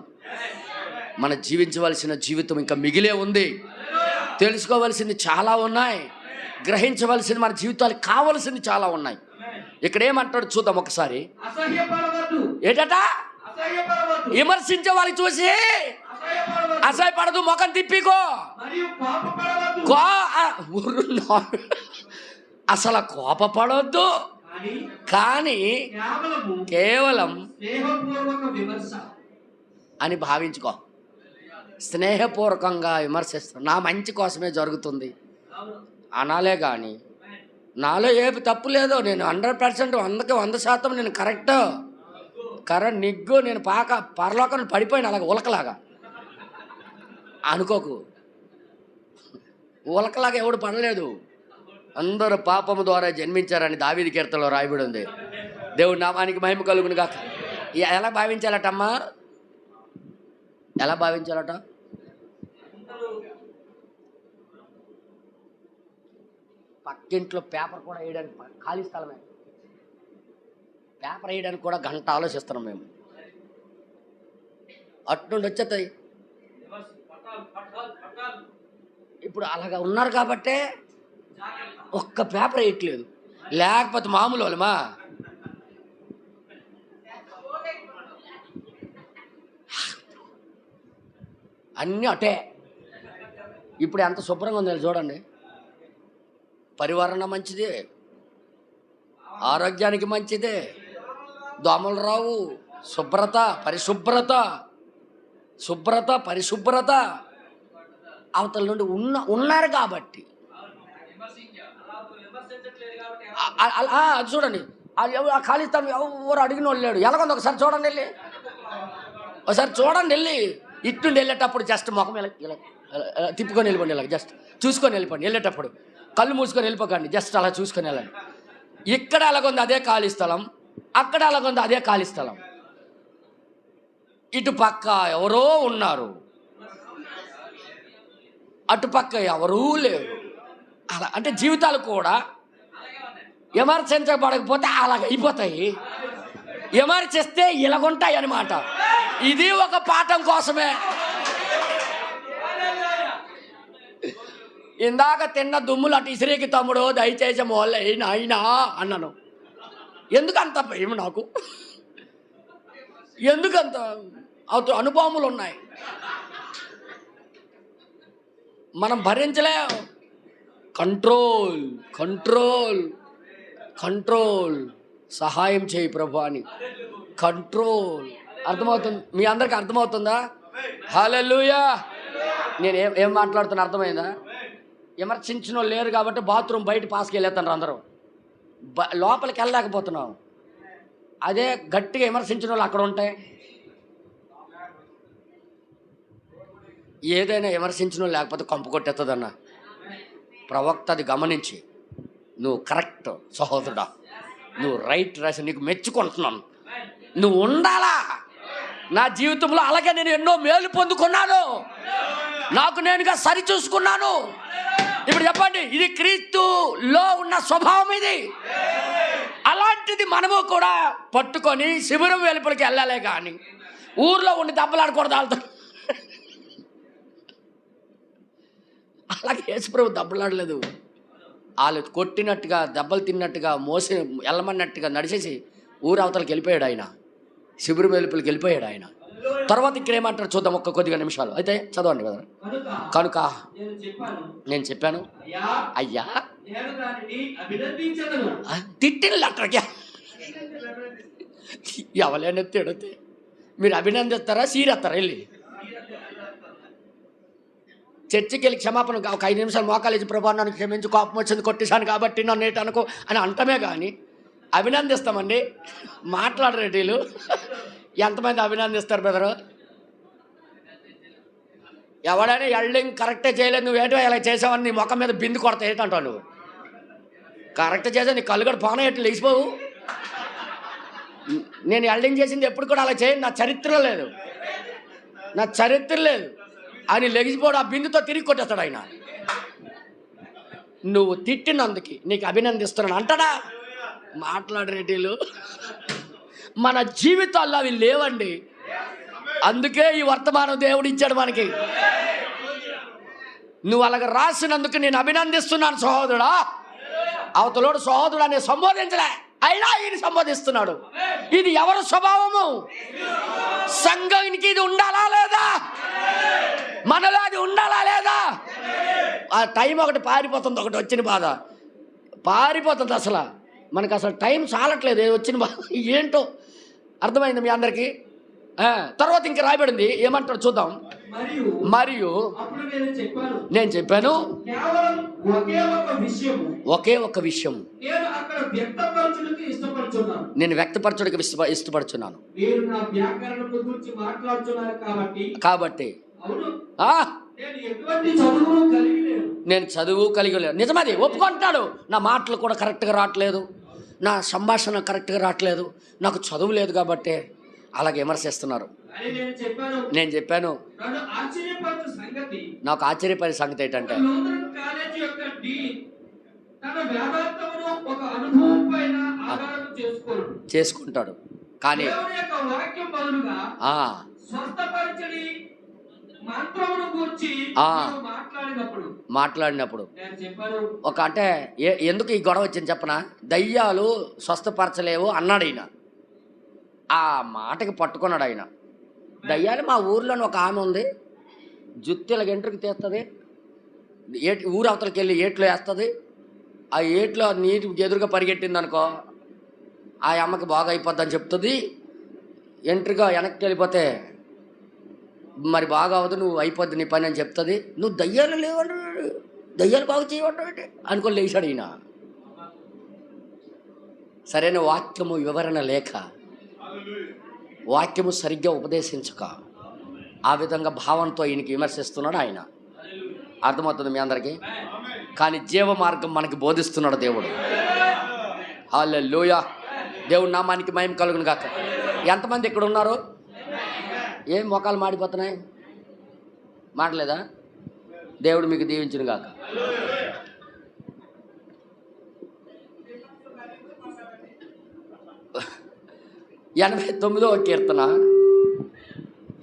[SPEAKER 1] మన జీవించవలసిన జీవితం ఇంకా మిగిలే ఉంది. తెలుసుకోవలసింది చాలా ఉన్నాయి, గ్రహించవలసింది మన జీవితాలకు కావలసింది చాలా ఉన్నాయి. ఇక్కడ ఏమంటాడు చూద్దాం ఒకసారి. ఏంటట? విమర్శించే వాళ్ళకి చూసి అసహ్యపడదు, ముఖం తిప్పికో. అసలు కోపపడొద్దు,
[SPEAKER 2] అని
[SPEAKER 1] కానీ కేవలం
[SPEAKER 2] స్నేహపూర్వక విమర్శ
[SPEAKER 1] అని భావించుకో. స్నేహపూర్వకంగా విమర్శిస్తాను, నా మంచి కోసమే జరుగుతుంది అనాలే కానీ నాలో ఏ తప్పు లేదో, నేను 100%, 100% నేను కరెక్ట్ నిగ్గు, నేను పరలోకంలో పడిపోయిన అలాగ ఉలకలాగా అనుకోకు. ఉలకలాగా ఎవడు పడలేదు, అందరూ పాపము ద్వారా జన్మించారని దావీదు కీర్తనలో రాయబడి ఉంది. దేవుడి నామానికి మహిమ కలుగును గాక. ఎలా భావించాలటమ్మా, ఎలా భావించాలట? పక్కింట్లో పేపర్ కూడా వేయడానికి ఖాళీ స్థలమే, పేపర్ వేయడానికి కూడా గంట ఆలోచిస్తున్నాం మేము. అట్నుండి వచ్చేస్తాయి. ఇప్పుడు అలాగా ఉన్నారు కాబట్టే ఒక్క పేపర్ వేయట్లేదు, లేకపోతే మామూలు వాళ్ళమా. అన్నీ అటే. ఇప్పుడు ఎంత శుభ్రంగా ఉంది చూడండి. పరివారణ మంచిదే, ఆరోగ్యానికి మంచిదే, దోమలు రావు, శుభ్రత పరిశుభ్రత అవతల నుండి ఉన్నారు కాబట్టి. అది చూడండి, ఆ ఖాళీ స్థలం ఎవరు అడిగిన వాళ్ళు లేడు. ఎలాగొంది ఒకసారి చూడండి, వెళ్ళి ఇట్టుండి వెళ్ళేటప్పుడు జస్ట్ ముఖం ఇలా తిప్పుకొని వెళ్ళిపోండి, ఇలా జస్ట్ చూసుకొని వెళ్ళిపోండి. వెళ్ళేటప్పుడు కళ్ళు మూసుకొని వెళ్ళిపోకండి, జస్ట్ అలా చూసుకొని వెళ్ళండి. ఇక్కడ అలాగొంది అదే ఖాళీ స్థలం, అక్కడ అలాగొంది అదే ఖాళీ స్థలం. ఇటు పక్క ఎవరో ఉన్నారు, అటుపక్క ఎవరూ లేరు. అలా అంటే జీవితాలు కూడా విమర్శించబడకపోతే అలాగైపోతాయి, విమర్శిస్తే ఇలాగుంటాయి అన్నమాట. ఇది ఒక పాఠం కోసమే. ఇందాక తిన్న దుమ్ములు అటు ఇసిరికి తమ్ముడు దయచేసి మోళ్ళ అయినా అన్నాను. ఎందుకంత భయం నాకు, ఎందుకంత అనుభవములు ఉన్నాయి, మనం భరించలేం. కంట్రోల్ సహాయం చేయి ప్రభు అని. కంట్రోల్ అర్థమవుతుంది, మీ అందరికి అర్థమవుతుందా? హల్లెలూయా. నేను ఏం మాట్లాడుతున్నా అర్థమైందా? విమర్శించిన లేరు కాబట్టి బాత్రూమ్ బయట పాస్కి వెళ్ళేస్తాను అందరూ, లోపలికి వెళ్ళలేకపోతున్నాం. అదే గట్టిగా విమర్శించిన వాళ్ళు అక్కడ ఉంటాయి. ఏదైనా విమర్శించిన వాళ్ళు లేకపోతే కంపు కొట్టేస్తుందన్న ప్రవక్త అది గమనించి, నువ్వు కరెక్ట్ సహోదరుడా, నువ్వు రైట్ రాసి నీకు మెచ్చుకుంటున్నాను, నువ్వు ఉండాలా. నా జీవితంలో అలాగే నేను ఎన్నో మేలు పొందుకున్నాను, నాకు నేనుగా సరి చూసుకున్నాను. ఇప్పుడు చెప్పండి, ఇది క్రీస్తులో ఉన్న స్వభావం ఇది. అలాంటిది మనము కూడా పట్టుకొని శిబిరం వెలుపలికి వెళ్ళాలే కానీ ఊర్లో ఉండి దెబ్బలాడకూడదు వాళ్ళతో. అలాగే యేసుప్రభు దెబ్బలాడలేదు. వాళ్ళు కొట్టినట్టుగా దెబ్బలు తిన్నట్టుగా మోసి వెళ్ళమన్నట్టుగా నడిచేసి ఊరు అవతలకి వెళ్ళిపోయాడు ఆయన, శిబిరం వెలుపలికి వెళ్ళిపోయాడు ఆయన. తర్వాత ఇక్కడ ఏమంటారు చూద్దాం ఒక్క కొద్దిగా నిమిషాలు. అయితే చదవండి కదా. కనుక నేను చెప్పాను, అయ్యా తిట్టిన లెటర్కి ఎవరైనా తిడితే మీరు అభినందిస్తారా, సీరెత్తారా? వెళ్ళి చర్చికి వెళ్ళి క్షమాపణ ఒక 5 నిమిషాలు మోకాలేసి ప్రభా నన్ను క్షమించి, కోపం వచ్చింది కొట్టేశాను కాబట్టి నన్ను ఏంటి అనుకో అని అంటమే కానీ అభినందిస్తామండి. మాట్లాడరేటీలు ఎంతమంది అభినందిస్తారు బ్రదరు? ఎవడైనా ఎల్డింగ్ కరెక్టే చేయలేదు, నువ్వేటో ఇలా చేసావని నీ ముఖం మీద బిందు కొడతా ఏంటంటావు? నువ్వు కరెక్ట్ చేసావు, నీ కళ్ళు కూడా పోనా ఎట్లు లేచిపోవు. నేను ఎల్డింగ్ చేసింది ఎప్పుడు కూడా అలా చేయను, నా చరిత్ర లేదు అని లెగిసిపోడు, ఆ బిందుతో తిరిగి కొట్టేస్తాడు ఆయన. నువ్వు తిట్టినందుకు నీకు అభినందిస్తున్నాను అంటాడా? మాట్లాడరేటీలు మన జీవితాల్లో అవి లేవండి. అందుకే ఈ వర్తమానం దేవుడు ఇచ్చాడు మనకి. నువ్వు అలాగ రాసినందుకు నేను అభినందిస్తున్నాను సహోదరుడా. అవతలోడు సహోదరుడు అనే సంబోధించలే, అయినా ఈయన సంబోధిస్తున్నాడు. ఇది ఎవరి స్వభావము? సంఘానికి ఇది ఉండాలా లేదా? మనలో అది ఉండాలా లేదా? ఆ టైం ఒకటి పారిపోతుంది, ఒకటి వచ్చిన బాధ పారిపోతుంది. అసలు మనకు అసలు టైం చాలట్లేదు వచ్చిన ఏంటో అర్థమైంది మీ అందరికీ. తర్వాత ఇంకా రాయబడింది ఏమంటారు చూద్దాం. మరియు
[SPEAKER 2] అప్పుడు
[SPEAKER 1] నేను చెప్పాను
[SPEAKER 2] కేవలం ఒకే ఒక విషయం
[SPEAKER 1] నేను అక్కడ వ్యక్తపరచుటకు ఇష్టపడుచున్నాను. నేను వ్యక్తపరచుటకు ఇష్టపడుచున్నాను.
[SPEAKER 2] మీరు నా వ్యాకరణం గురించి మాట్లాడుతున్నారు కాబట్టి అవును
[SPEAKER 1] నేను చదువు కలిగి లేను. నిజమది ఒప్పుకుంటున్నాడు. నా మాటలు కూడా కరెక్ట్గా రావట్లేదు, నా సంభాషణ కరెక్ట్గా రావట్లేదు, నాకు చదువు లేదు కాబట్టి అలాగే విమర్శిస్తున్నారు. నేను చెప్పాను నాకు ఆశ్చర్యపడే సంగతి ఏంటంటే చేసుకుంటాడు కానీ మాట్లాడినప్పుడు ఒక అంటే ఎందుకు ఈ గొడవ వచ్చింది చెప్పనా, దయ్యాలు స్వస్థపరచలేవు అన్నాడు ఆయన. ఆ మాటకి పట్టుకున్నాడు ఆయన. దయ్యాలు మా ఊర్లోని ఒక ఆమె ఉంది, జుత్తుల గంటకి తీస్తుంది, ఊరు అవతలకి వెళ్ళి ఏట్లో వేస్తుంది, ఆ ఏట్లో నీటి ఎదురుగా పరిగెట్టింది అనుకో ఆ అమ్మకి బాగా అయిపోద్దని చెప్తుంది. ఎంట్రీగా వెనక్కి వెళ్ళిపోతే మరి బాగా అవ్వదు, నువ్వు అయిపోద్ది నీ పని అని చెప్తుంది. నువ్వు దయ్యాలు లేవంటాడు, దయ్యాలు బాగా చేయమంటాడు అనుకోని లేచాడు ఈయన. సరైన వాక్యము వివరణ లేక, వాక్యము సరిగ్గా ఉపదేశించక ఆ విధంగా భావంతో ఈయనకి విమర్శిస్తున్నాడు ఆయన. అర్థమవుతుంది మీ అందరికీ. కానీ జీవ మార్గం మనకి బోధిస్తున్నాడు దేవుడు. హల్లెలూయా. దేవుడు నామానికి మహిమ కలుగును గాక. ఎంతమంది ఇక్కడ ఉన్నారు? ఏం మొఖాలు మాడిపోతున్నాయి? మాటలేదా? దేవుడు మీకు దీవించును గాక. 89వ కీర్తన.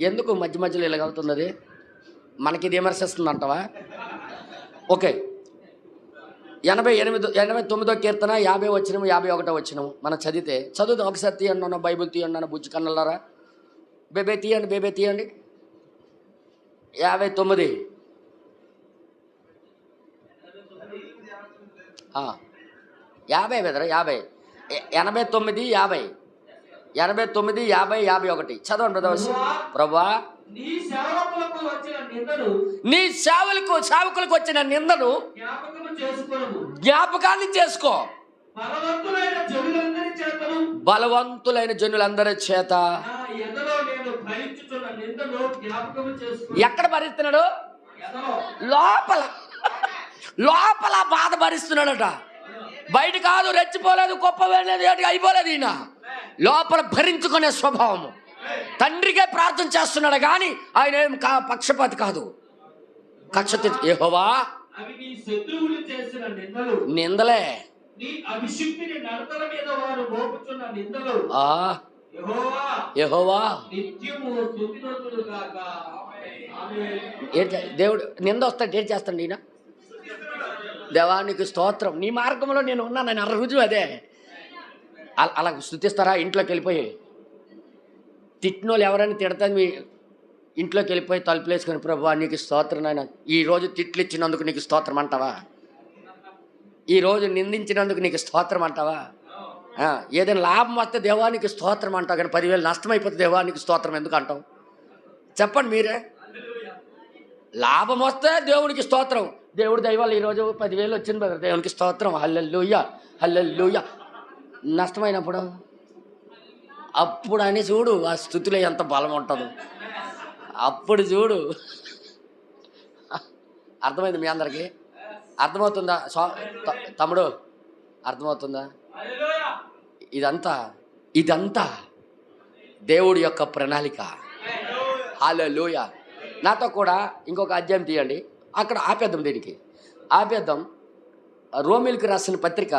[SPEAKER 1] ఎందుకు మధ్య మధ్యలో ఇలాగవుతుంది? అది మనకి ఇది విమర్శిస్తుంది అంటవా? ఓకే, 89వ కీర్తన 50 వచనం 51 వచనం మనం చదివితే ఒకసారి తీయండి అన్న, బైబిల్ తీయండి అన్న, బుజ్జి కన్నలారా. బేబే తీయండి 59 50 బెదరా 50 89 50 89 50 51 చదవండి బ్రదర్స్. ప్రభువా నీ సేవకులకు వచ్చిన నిందను జ్ఞాపకాన్ని చేసుకో. బలవంతులైన జనులందరి చేత ఎక్కడ భరిస్తున్నాడు? లోపల బాధ భరిస్తున్నాడట. బయట కాదు, రెచ్చిపోలేదు, గొప్పలేదు, ఏటి అయిపోలేదు. ఈయన లోపల భరించుకునే స్వభావము. తండ్రికే ప్రార్థన చేస్తున్నాడు కానీ ఆయన ఏం పక్షపాతి కాదు. కక్ష యెహోవా నిందలే యెహోవా దేవుడు నింద వస్తాడు. ఏం చేస్తాడు ఈయన? దేవానికి స్తోత్రం, నీ మార్గంలో నేను ఉన్నానని అర రుజువు అదే. అలా స్తుతిస్తారా? ఇంట్లోకి వెళ్ళిపోయి తిట్టినోళ్ళు ఎవరైనా తిడతాను మీ ఇంట్లోకి వెళ్ళిపోయి తలుపులు వేసుకొని ప్రభువా నీకు స్తోత్రం నాయన, ఈరోజు తిట్లు ఇచ్చినందుకు నీకు స్తోత్రం అంటావా? ఈరోజు నిందించినందుకు నీకు స్తోత్రం అంటావా? ఏదైనా లాభం వస్తే దేవానికి స్తోత్రం అంటావు, కానీ 10,000 నష్టం అయిపోతే దేవానికి స్తోత్రం ఎందుకు అంటావు? చెప్పండి మీరే. లాభం వస్తే దేవునికి స్తోత్రం, దేవుడి దైవాలు ఈరోజు 10,000 వచ్చింది కదా, దేవునికి స్తోత్రం, హల్లెలూయా హల్లెలూయా. నష్టమైనప్పుడు అప్పుడు అని చూడు ఆ స్థుతిలో ఎంత బలం ఉంటుందో, అప్పుడు చూడు. అర్థమైంది మీ అందరికీ? అర్థమవుతుందా తమ్ముడు? అర్థమవుతుందా? ఇదంతా దేవుడి యొక్క ప్రణాళిక. హల్లెలూయా. నాతో కూడా ఇంకొక అధ్యాయం తీయండి, అక్కడ ఆపేద్దాం, దీనికి ఆపేద్దాం. రోమీయులకు రాసిన పత్రిక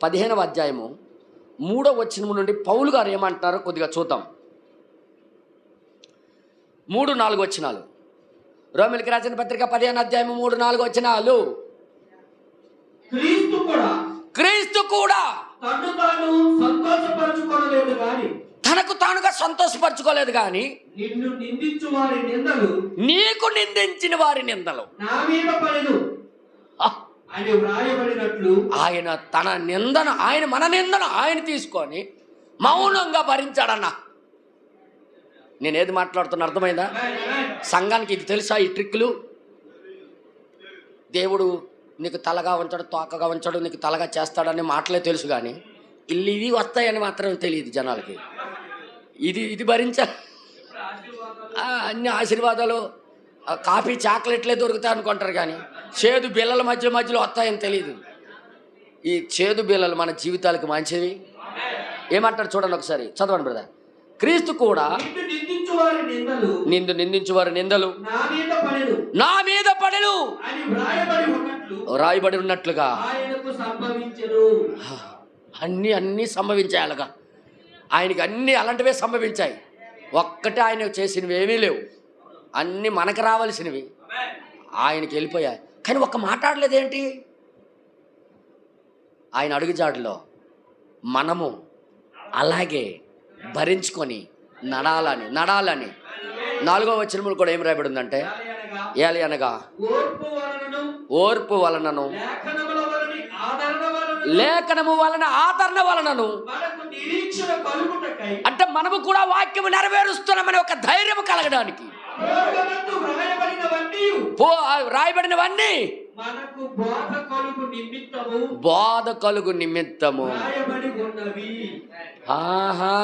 [SPEAKER 1] 15వ అధ్యాయము 3వ వచనం నుండి పౌలు గారు ఏమంటున్నారో కొద్దిగా చూద్దాం. 3-4 వచనాలు. రోమీయులకు రాసిన పత్రిక 15వ అధ్యాయము 3-4 వచనాలు. క్రీస్తు కూడా తనకు తానుగా సంతోషపరచుకోలేదు కానీ నీకు నిందించిన వారి నిందలు
[SPEAKER 2] అని వ్రాయబడినట్లు
[SPEAKER 1] ఆయన తన నిందన, మన నిందన ఆయన తీసుకొని మౌనంగా భరించాడన్న. నేనేది మాట్లాడుతున్నా అర్థమైందా? సంఘానికి ఇది తెలుసా? ఈ ట్రిక్లు. దేవుడు నీకు తలగా ఉంచాడు, తోకగా ఉంచాడు, నీకు తలగా చేస్తాడని మాటలే తెలుసు, కానీ ఇవి వస్తాయని మాత్రం తెలియదు జనాలకి. ఇది భరించాలి. అన్ని ఆశీర్వాదాలు, కాఫీ చాక్లెట్లే దొరుకుతాయి అనుకుంటారు, కానీ చేదు బిళ్ళల మధ్యలో వస్తాయని తెలియదు. ఈ చేదు బిళ్ళలు మన జీవితాలకు మంచివి. ఏమంటారు చూడండి ఒకసారి, చదవండి బ్రదర్. క్రీస్తు కూడా నిందించు వారి నిందలు నా మీద పడెను రాయబడి ఉన్నట్లుగా అన్నీ సంభవించాయి. అలాగా ఆయనకి అన్నీ అలాంటివే సంభవించాయి. ఒక్కటే ఆయన చేసినవి ఏమీ లేవు, అన్నీ మనకు రావాల్సినవి ఆయనకి వెళ్ళిపోయాయి. కానీ ఒక్క మాట్లాడలేదేంటి? ఆయన అడుగుజాడులో మనము అలాగే భరించుకొని నడాలని. 4వ వచనములు కూడా ఏం రాయబడి ఉందంటే, ఏలి అనగా ఓర్పు వలనను లేఖనము వలన ఆదరణ వలనను, అంటే మనము కూడా వాక్యము నెరవేరుస్తున్నామని ఒక ధైర్యం కలగడానికి రాయబడినవన్నీ బోధ కలుగు నిమిత్తము. ఆహా,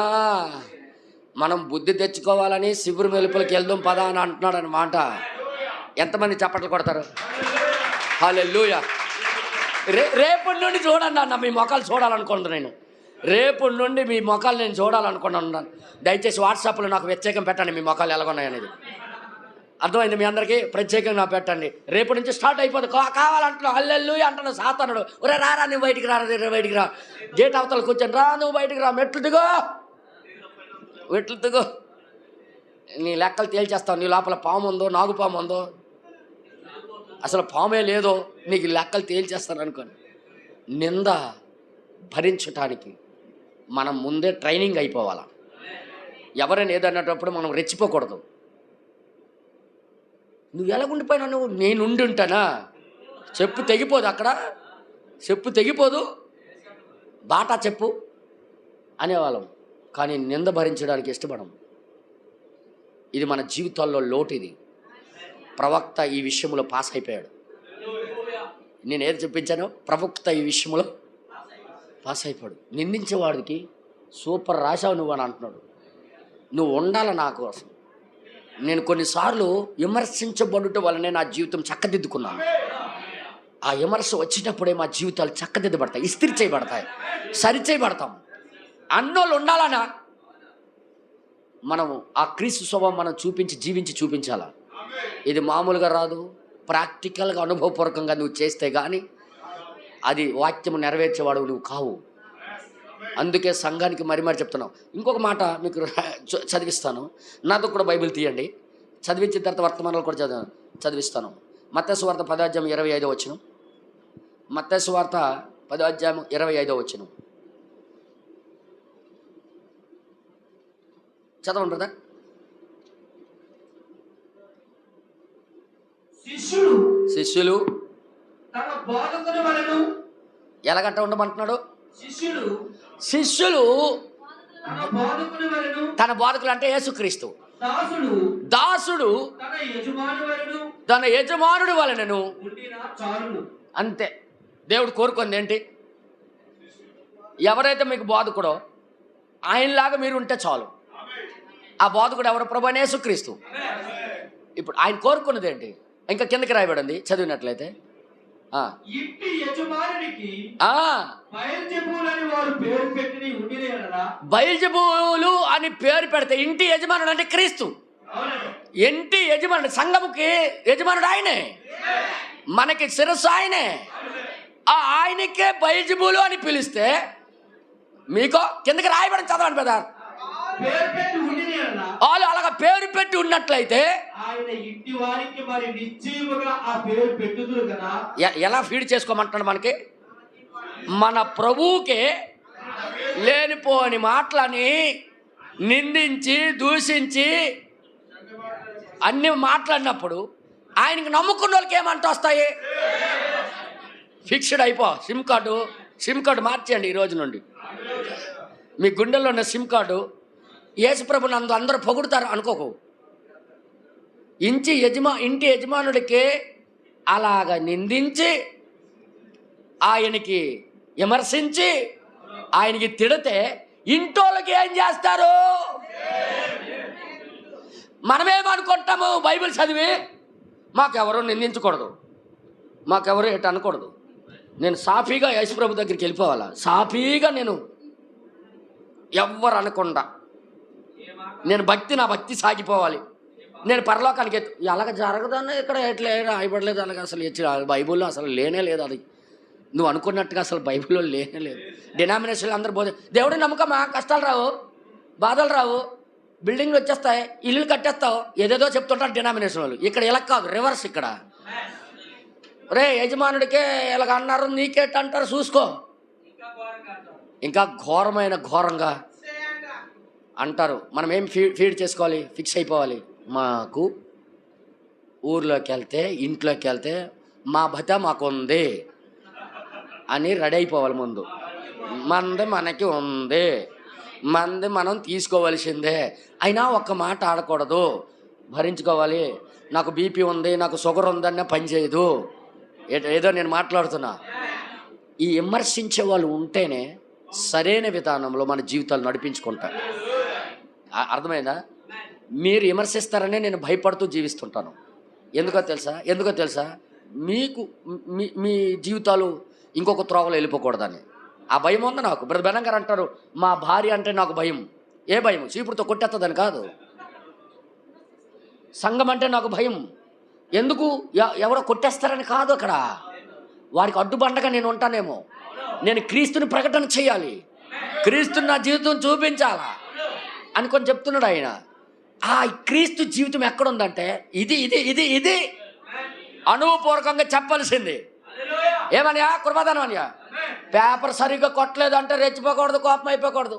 [SPEAKER 1] మనం బుద్ధి తెచ్చుకోవాలని శిబిరు వెలుపలికి వెళ్దాం పదా అని అంటున్నాడు అన్నమాట. ఎంతమంది చప్పట్లు కొడతారు? హల్లెలూయా. రేపటి నుండి చూడండి అన్న, మీ మొఖాలు చూడాలనుకుంటున్నాను నేను. రేపటి నుండి మీ మొఖాలు నేను చూడాలనుకుంటున్నాను. దయచేసి వాట్సాప్లో నాకు వ్యత్యేకం పెట్టండి, మీ మొఖాలు ఎలాగున్నాయనేది. అర్థమైంది మీ అందరికీ? ప్రత్యేకంగా పెట్టండి. రేపటి నుంచి స్టార్ట్ అయిపోతుంది. కావాలంటున్నావు హల్లెలూయా అంటున్నావు. సాతానుడు, ఒరే రారా నువ్వు బయటికి బయటికి రా, గేట్ అవతల కూర్చొని రా, నువ్వు బయటికి రా, మెట్లు దిగో నీ లెక్కలు తేల్చేస్తావు. నీ లోపల పాము ఉందో, నాగుపాము ఉందో, అసలు పామే లేదో, నీకు లెక్కలు తేల్చేస్తాను అనుకోండి. నింద భరించటానికి మనం ముందే ట్రైనింగ్ అయిపోవాలా. ఎవరైనా ఏదన్నప్పుడు మనం రెచ్చిపోకూడదు. నువ్వు ఎలాగుండిపోయినా నేనుండి ఉంటానా? చెప్పు తెగిపోదు, అక్కడ చెప్పు తెగిపోదు, బాటా చెప్పు అనేవాళ్ళం. కానీ నింద భరించడానికి ఇష్టపడం. ఇది మన జీవితాల్లో లోటు. ఇది ప్రవక్త ఈ విషయంలో పాస్ అయిపోయాడు. నేను ఏది చెప్పించానో ప్రవక్త ఈ విషయంలో పాస్ అయిపోయాడు. నిందించేవాడికి సూపర్ రాశావు నువ్వు అని అంటున్నాడు. నువ్వు ఉండాలి నా కోసం. నేను కొన్నిసార్లు విమర్శించబడుట వల్లనే నా జీవితం చక్కదిద్దుకున్నాను. ఆ విమర్శ వచ్చినప్పుడే మా జీవితాలు చక్కదిద్దబడతాయి, ఇస్త్రీ చేయబడతాయి, సరిచేయబడతాం. అన్నోళ్ళు ఉండాలనా? మనము ఆ క్రీస్తు స్వభావం మనం జీవించి చూపించాలా. ఇది మామూలుగా రాదు, ప్రాక్టికల్గా అనుభవపూర్వకంగా నువ్వు చేస్తే కానీ అది వాక్యము నెరవేర్చేవాడు నువ్వు కావు. అందుకే సంఘానికి మరి చెప్తున్నావు. ఇంకొక మాట మీకు చదివిస్తాను. నాతో కూడా బైబిల్ తీయండి. చదివించిన తర్వాత వర్తమానాలు కూడా చదివిస్తాను. మత్తయి సువార్త 10:25 వచనం. మత్తయి సువార్త 10:25 చదవండి బ్రదర్. శిష్యులు
[SPEAKER 2] తన బోధకుని వలెను
[SPEAKER 1] ఎలాగంట ఉండమంటున్నాడు? శిష్యులు తన బోధకులు అంటే యేసుక్రీస్తు. దాసుడు తన యజమానుడి వలనను. అంతే. దేవుడు కోరుకుంది ఏంటి? ఎవరైతే మీకు బోధకుడో ఆయనలాగా మీరు ఉంటే చాలు. ఆ బోధకుడు ఎవరు? ప్రభువైన యేసుక్రీస్తు. ఇప్పుడు ఆయన కోరుకున్నది ఏంటి? ఇంకా కిందకి రాయబడింది చదివినట్లయితే, బయల్జెబూలు అని పేరు పెడితే ఇంటి యజమానుడు అంటే క్రీస్తు. ఇంటి యజమానుడు, సంఘముకి యజమానుడు ఆయనే, మనకి శిరస్సు ఆయనే. ఆయనకే బయల్జెబూలు అని పిలిస్తే మీకు కిందకి రాయబడి చదవండి కదా. వాళ్ళు అలాగా పేరు పెట్టి ఉన్నట్లయితే ఎలా ఫీడ్ చేసుకోమంటున్నాడు మనకి? మన ప్రభువుకే లేనిపోని మాటలని నిందించి దూషించి అన్ని మాట్లాడినప్పుడు ఆయనకి నమ్ముకున్న వాళ్ళకి ఏమంటూ వస్తాయి? ఫిక్స్డ్ అయిపో. సిమ్ కార్డు మార్చేయండి ఈ రోజు నుండి. మీ గుండెల్లో ఉన్న సిమ్ కార్డు యేసుప్రభుని అందరూ పొగుడుతారు అనుకోకు. ఇంటి యజమానుడికి అలాగ నిందించి, ఆయనకి విమర్శించి, ఆయనకి తిడితే ఇంటోళ్ళకి ఏం చేస్తారు? మనమేమనుకుంటాము? బైబిల్ చదివి మాకెవరూ నిందించకూడదు, మాకెవరు ఎటు అనకూడదు, నేను సాఫీగా యేసుప్రభు దగ్గరికి వెళ్ళిపోవాలా, సాఫీగా నేను ఎవ్వరు అనకుండా నేను నా భక్తి సాగిపోవాలి, నేను పరలోకానికి అలాగ జరగదని ఇక్కడ ఎట్లే రాయబడలేదు. అలాగ అసలు బైబిల్లో అసలు లేనే లేదు. అది నువ్వు అనుకున్నట్టుగా అసలు బైబిల్లో లేనే లేదు. డినామినేషన్లు అందరూ పోతే దేవుడు నమ్మకమా, కష్టాలు రావు, బాధలు రావు, బిల్డింగ్లు వచ్చేస్తాయి, ఇల్లు కట్టేస్తావు, ఏదేదో చెప్తుంటారు డినామినేషన్ వాళ్ళు. ఇక్కడ ఇలా కాదు, రివర్స్. ఇక్కడ రే యజమానుడికే ఇలాగ అన్నారు, నీకేట అంటారు చూసుకో. ఇంకా ఘోరంగా అంటారు. మనం ఏం ఫీడ్ చేసుకోవాలి? ఫిక్స్ అయిపోవాలి. మాకు ఊర్లోకి వెళ్తే, ఇంట్లోకి వెళ్తే మా భత మాకుంది అని రెడీ అయిపోవాలి ముందు. మంది మనకి ఉంది, మంది మనం తీసుకోవాల్సిందే. అయినా ఒక్క మాట ఆడకూడదు, భరించుకోవాలి. నాకు బీపీ ఉంది, నాకు షుగర్ ఉందన్న పని చేయదు. ఏదో నేను మాట్లాడుతున్నా. ఈ విమర్శించే వాళ్ళు ఉంటేనే సరైన విధానంలో మన జీవితాలు నడిపించుకుంటారు. అర్థమైందా? మీరు విమర్శిస్తారనే నేను భయపడుతూ జీవిస్తుంటాను. ఎందుకో తెలుసా? మీకు మీ జీవితాలు ఇంకొక త్రోవలో వెళ్ళిపోకూడదని ఆ భయం ఉంది నాకు. బ్రదర్ బెనం గారు అంటారు, మా భార్య అంటే నాకు భయం. ఏ భయం? చీపురుతో కొట్టేస్తుందని కాదు. సంఘం అంటే నాకు భయం. ఎందుకు? ఎవరో కొట్టేస్తారని కాదు. అక్కడ వారికి అడ్డుబండగా నేను ఉంటానేమో. నేను క్రీస్తుని ప్రకటన చేయాలి, క్రీస్తుని నా జీవితం చూపించాలా అనుకొని చెప్తున్నాడు ఆయన. ఆ క్రీస్తు జీవితం ఎక్కడుందంటే ఇది ఇది ఇది ఇది అనుభవపూర్వకంగా చెప్పాల్సింది. ఏమనియా? కృపాదానం అనియా? పేపర్ సరిగ్గా కొట్టలేదు అంటే రెచ్చిపోకూడదు, కోపం అయిపోకూడదు.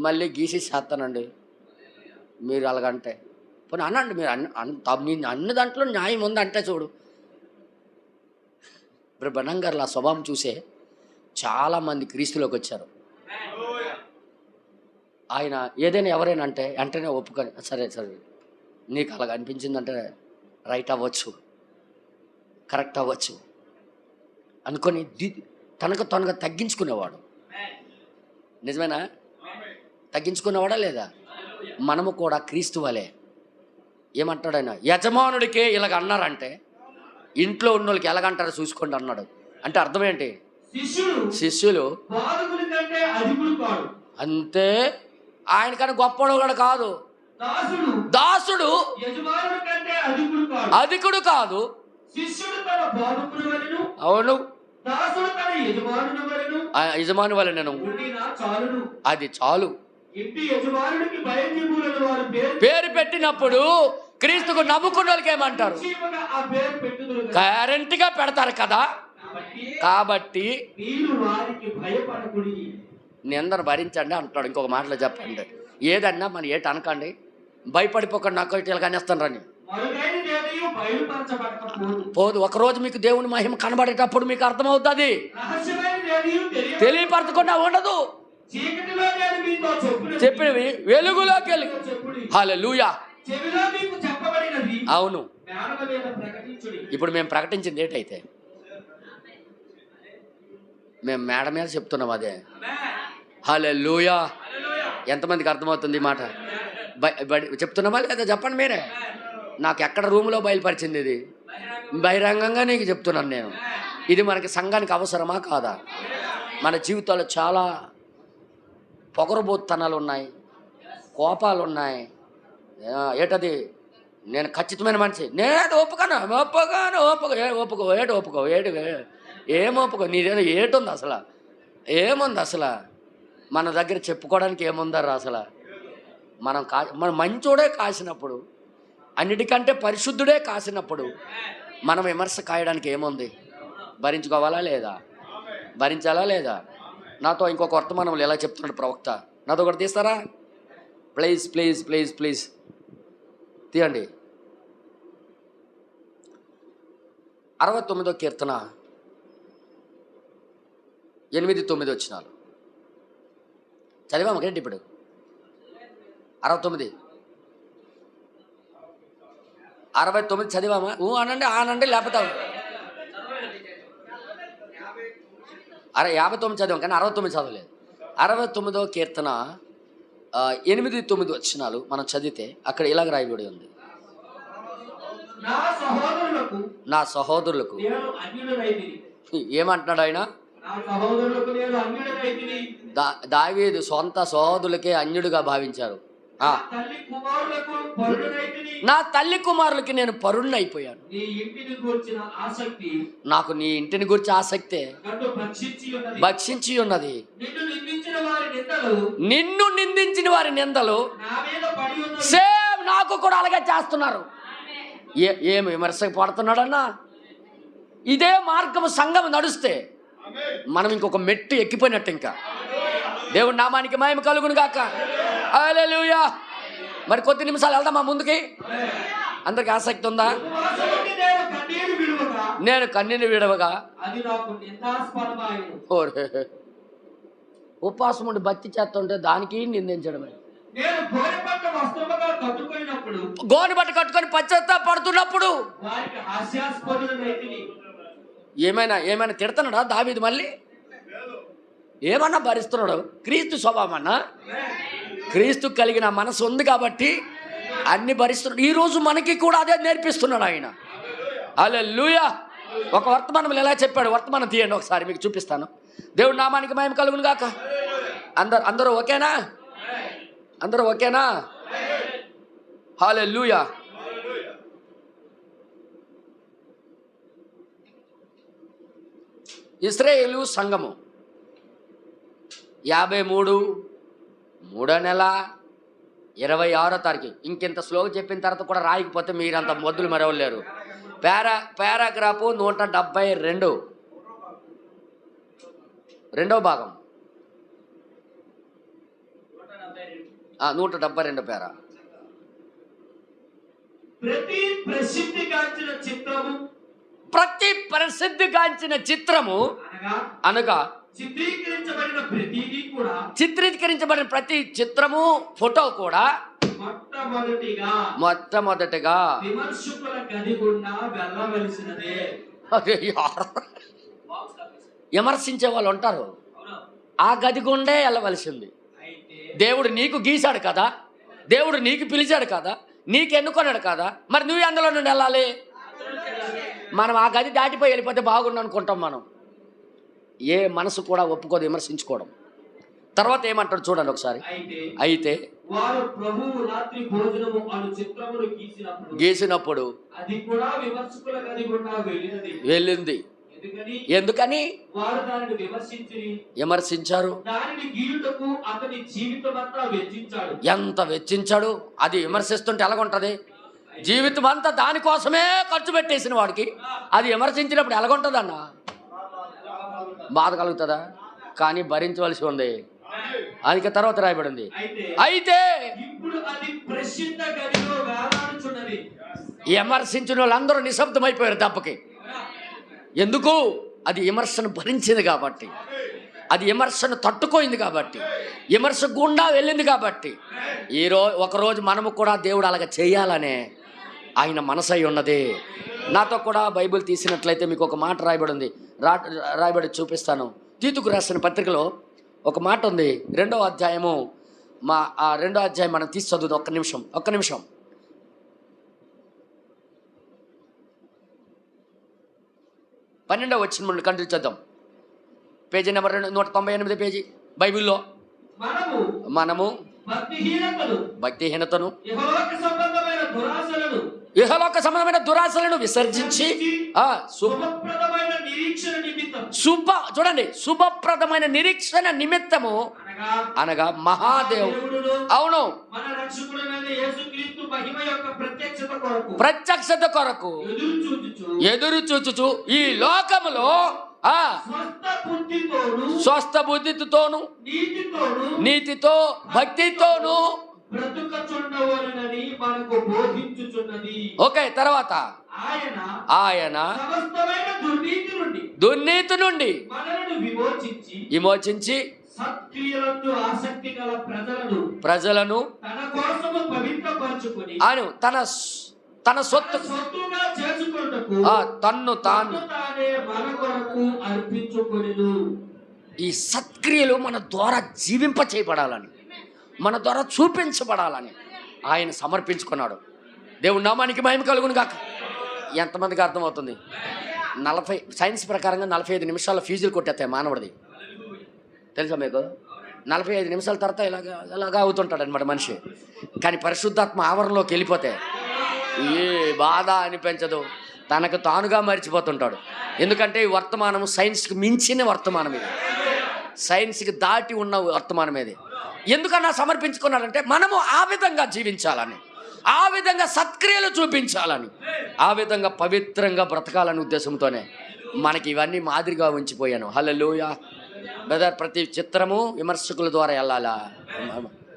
[SPEAKER 1] మళ్ళీ గీసి చేస్తానండి మీరు అలాగంటే. పోనీ అనండి, మీరు అన్ని దాంట్లో న్యాయం ఉంది అంటే చూడు. ఇప్పుడు బనంగారుల స్వభావం చూసే చాలామంది క్రీస్తులోకి వచ్చారు. ఆయన ఏదైనా ఎవరైనా అంటే వెంటనే ఒప్పుకొని సరే నీకు అలాగ అనిపించిందంటే రైట్ అవ్వచ్చు, కరెక్ట్ అవ్వచ్చు అనుకొని తనగా తగ్గించుకునేవాడు. నిజమేనా? తగ్గించుకునేవాడా లేదా? మనము కూడా క్రీస్తు వలే. ఏమంటాడు ఆయన? యజమానుడికే ఇలాగ అన్నారంటే ఇంట్లో ఉన్న వాళ్ళకి ఎలాగంటారో చూసుకోండి అన్నాడు. అంటే అర్థం ఏంటి? శిష్యులు అంతే, ఆయనకన్నా గొప్పవాడు కూడా కాదు. దాసుడు అధికుడు కాదు. అవును, యజమాని వల్ల నేను అది చాలు. పేరు పెట్టినప్పుడు క్రీస్తుకు నమ్ముకున్న వాళ్ళకి ఏమంటారు? గ్యారెంటీగా పెడతారు కదా. కాబట్టి నిందను భరించండి అంటాడు. ఇంకొక మాటలో చెప్పండి, ఏదన్నా మన ఏటి అనకండి, భయపడిపోకండి. నాకు ఇట్లా కనేస్తాను రని పోదు. ఒకరోజు మీకు దేవుని మహిమ కనబడేటప్పుడు మీకు అర్థమవుతుంది. తెలియపరచకుండా ఉండదు. చెప్పినవి వెలుగులోకి వెళ్ళి హల్లెలూయా. అవును, ఇప్పుడు మేము ప్రకటించింది ఏంటైతే మేము మేడ మీద చెప్తున్నాం అదే. హల్లెలూయా. ఎంతమందికి అర్థమవుతుంది ఈ మాట? చెప్తున్నామా లేదా చెప్పండి మీరే. నాకు ఎక్కడ రూమ్లో బయలుపరిచింది ఇది? బహిరంగంగా నీకు చెప్తున్నాను నేను. ఇది మనకి సంఘానికి అవసరమా కాదా? మన జీవితాల్లో చాలా పొగరబోత్తనాలు ఉన్నాయి, కోపాలు ఉన్నాయి. ఏటది? నేను ఖచ్చితమైన మనిషి, నేను ఒప్పుకో ఏం ఒప్పుకో? నీదేదో ఏటుంది అసలు? ఏముంది అసలు? మన దగ్గర చెప్పుకోవడానికి ఏముందరా అసలు? మన మంచోడే కాసినప్పుడు, అన్నిటికంటే పరిశుద్ధుడే కాసినప్పుడు మనం విమర్శ కాయడానికి ఏముంది? భరించుకోవాలా లేదా? భరించాలా లేదా? నాతో ఇంకొక వర్తమానంలో ఎలా చెప్తున్నాడు ప్రవక్త, నాతో ఒకటి తీస్తారా? ప్లీజ్ ప్లీజ్ ప్లీజ్ ప్లీజ్ తీయండి. 69వ కీర్తన 8-9 వచనాలు చదివాము కదండి. ఇప్పుడు 69 చదివామా? అనండి ఆనండి, లేకపోతే 59 చదివాం కానీ 69 చదవలేదు. 69వ కీర్తన 8-9 వచనాలు మనం చదివితే అక్కడ ఇలాగ రాయబడి ఉంది. నా సహోదరులకు ఏమంటున్నాడు ఆయన? దావీదు సొంత సహోదరులకే అన్యుడిగా భావించారు. నా తల్లి కుమారులకి నేను పరుణ్ణి అయిపోయాను. నాకు నీ ఇంటిని గురించి ఆసక్తే భక్షించి ఉన్నది. నిన్ను నిందించిన వారి నిందలు సేమ్ నాకు కూడా అలాగే చేస్తున్నారు. ఏమి విమర్శకు పడుతున్నాడన్నా? ఇదే మార్గము సంఘం నడుస్తే మనం ఇంకొక మెట్టు ఎక్కిపోయినట్టు. ఇంకా దేవుడి నామానికి మహిమ కలుగును గాక. హల్లెలూయా. మరి కొద్ది నిమిషాలు వెళ్దామా ముందుకి? అందరికి ఆసక్తి ఉందా? నేను కన్నీని విడవగా ఉపవాసం ఉండి భక్తి చేస్తుంటే దానికి నిందించడమే. గోని బట్ట కట్టుకొని పశ్చాత్తాపడుతున్నప్పుడు ఏమైనా తిడుతున్నాడా దావీదు? మళ్ళీ ఏమన్నా భరిస్తున్నాడు? క్రీస్తు స్వభావం అన్నా, క్రీస్తు కలిగిన మనసు ఉంది కాబట్టి అన్ని భరిస్తున్నాడు. ఈరోజు మనకి కూడా అదే నేర్పిస్తున్నాడు ఆయన. హల్లెలూయా. ఒక వర్తమానం ఎలా చెప్పాడు? వర్తమానం తీయండి ఒకసారి, మీకు చూపిస్తాను. దేవుడి నామానికి మహిమ కలుగును గాక. అందరూ ఓకేనా? అందరూ ఓకేనా? హల్లెలూయా. ఇశ్రాయేలు సంఘము 53 3వ నెల 26వ తారీఖు. ఇంకెంత స్లోగా చెప్పిన తర్వాత కూడా రాయకపోతే మీరంత మొద్దులు మరవలేరు. పారాగ్రాఫ్ 172 రెండవ భాగం 172 పేరా. ప్రతి ప్రసిద్ధిగాంచిన చిత్రము అనగా చిత్రీకరించబడిన ప్రతి చిత్రము, ఫోటో కూడా మొట్టమొదటిగా విమర్శించే వాళ్ళు ఉంటారు. ఆ గది గుండే వెళ్ళవలసింది. దేవుడు నీకు గీశాడు కదా, దేవుడు నీకు పిలిచాడు కదా, నీకు ఎన్నుకున్నాడు కదా, మరి నువ్వు అందులో నుండి వెళ్ళాలి. మనం ఆ గది దాటిపోయి వెళ్ళిపోతే బాగుండు అనుకుంటాం. మనం ఏ మనసు కూడా ఒప్పుకోదు విమర్శించుకోవడం. తర్వాత ఏమంటాడు చూడండి ఒకసారి. అయితే గీసినప్పుడు వెళ్ళింది. ఎందుకని విమర్శించారు? ఎంత వెచ్చించాడు? అది విమర్శిస్తుంటే ఎలాగుంటది? జీవితం అంతా దానికోసమే ఖర్చు పెట్టేసిన వాడికి అది విమర్శించినప్పుడు ఎలాగుంటుంది అన్న? బాధ కలుగుతుందా? కానీ భరించవలసి ఉంది. అందుకే తర్వాత రాయబడింది. అయితే విమర్శించిన వాళ్ళందరూ నిశ్శబ్దమైపోయారు దెబ్బకి. ఎందుకు? అది విమర్శను భరించింది కాబట్టి, అది విమర్శను తట్టుకోయింది కాబట్టి, విమర్శ గుండా వెళ్ళింది కాబట్టి. ఒకరోజు మనము కూడా దేవుడు అలాగ చేయాలనే ఆయన మనసు అయి ఉన్నది. నాతో కూడా బైబిల్ తీసినట్లయితే మీకు ఒక మాట రాయబడి రాయబడి చూపిస్తాను. తీతుకు రాసిన పత్రికలో ఒక మాట ఉంది. 2వ అధ్యాయము. ఆ 2వ అధ్యాయం మనం తీసి చదువుదాం. ఒక్క నిమిషం. పన్నెండవ వచనం నుండి కంటిన్యూ చేద్దాం. పేజీ నెంబర్ 198 పేజీ బైబిల్లో. మనము భక్తిహీనతను ఇహలోక సంబంధమైన దురాశలను విసర్జించి చూడండి, శుభప్రదమైన నిరీక్షణ నిమిత్తము అనగా మహాదేవుడు, అవును, ప్రత్యక్షత కొరకు ఎదురు చూచుచు ఈ లోకములో స్వస్థ బుద్ధితోను నీతితో భక్తితోను
[SPEAKER 2] బ్రతుకచుండవలెనని మనకు బోధించుచున్నది.
[SPEAKER 1] ఓకే, తర్వాత
[SPEAKER 2] ఆయన
[SPEAKER 1] ఆయన
[SPEAKER 2] సమస్తమైన
[SPEAKER 1] దుర్నీతి నుండి
[SPEAKER 2] మనలను
[SPEAKER 1] విమోచించి
[SPEAKER 2] సత్క్రియలందు ఆసక్తి గల
[SPEAKER 1] ప్రజలను
[SPEAKER 2] తన కోసము పవిత్రపరచుకొని
[SPEAKER 1] తన
[SPEAKER 2] సొత్తుగా చేసుకొనుటకు
[SPEAKER 1] తన్ను
[SPEAKER 2] తానే మన కొరకు అర్పించుకొనెను.
[SPEAKER 1] ఈ సత్క్రియలు మన ద్వారా జీవింప చేయబడాలని, మన ద్వారా చూపించబడాలని ఆయన సమర్పించుకున్నాడు. దేవుడి నామానికి మహిమ కలుగును గాక. ఎంతమందికి అర్థమవుతుంది? 40 సైన్స్ ప్రకారంగా 45 నిమిషాల ఫీజులు కొట్టేస్తాయి మానవుడిది. తెలుసా మీకు? 45 నిమిషాల తర్వాత ఇలాగా అవుతుంటాడు అనమాట మనిషి. కానీ పరిశుద్ధాత్మ ఆవరణలోకి వెళ్ళిపోతే ఏ బాధ అనిపించదు, తనకు తానుగా మరిచిపోతుంటాడు. ఎందుకంటే ఈ వర్తమానం సైన్స్కి మించిన వర్తమానం ఇది, సైన్స్కి దాటి ఉన్న వర్తమానం ఇది. ఎందుకన్నా సమర్పించుకున్నాడంటే మనము ఆ విధంగా జీవించాలని, ఆ విధంగా సత్క్రియలు చూపించాలని, ఆ విధంగా పవిత్రంగా బ్రతకాలనే ఉద్దేశంతోనే మనకి ఇవన్నీ మాదిరిగా ఉంచిపోయాను. హల్లెలూయా బ్రదర్. ప్రతి చిత్రము విమర్శకుల ద్వారా వెళ్ళాలా,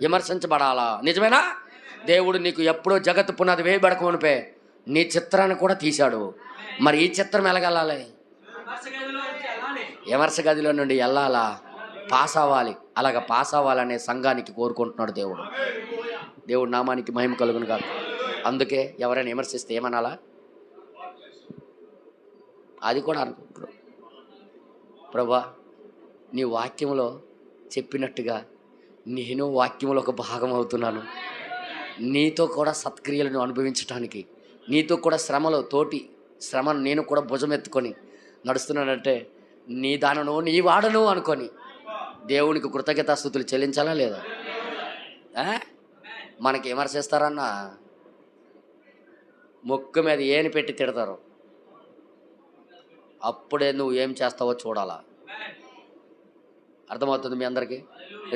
[SPEAKER 1] విమర్శించబడాలా. నిజమేనా? దేవుడు నీకు ఎప్పుడో జగత్తు పునాది వేయబడకమునిపే నీ చిత్రాన్ని కూడా తీశాడు. మరి ఈ చిత్రం ఎలాగెళ్ళాలి? విమర్శ గదిలో నుండి వెళ్ళాలా, పాస్ అవ్వాలి. అలాగ పాస్ అవ్వాలనే సంఘానికి కోరుకుంటున్నాడు దేవుడు. దేవుడు నామానికి మహిమ కలుగును కాదు. అందుకే ఎవరైనా విమర్శిస్తే ఏమనాలా? అది కూడా అనుకో, ప్రభా నీ వాక్యంలో చెప్పినట్టుగా నేను వాక్యంలో ఒక భాగం అవుతున్నాను, నీతో కూడా సత్క్రియలను అనుభవించడానికి, నీతో కూడా శ్రమను నేను కూడా భుజం ఎత్తుకొని నడుస్తున్నానంటే నీ దానను నీ వాడను అనుకొని దేవునికి కృతజ్ఞతాస్తుతులు చెల్లించాలా లేదా? మనకి విమర్శిస్తారన్నా మొక్కు మీద ఏని పెట్టి తిడతారు, అప్పుడే నువ్వు ఏం చేస్తావో చూడాలా. అర్థమవుతుంది మీ అందరికీ?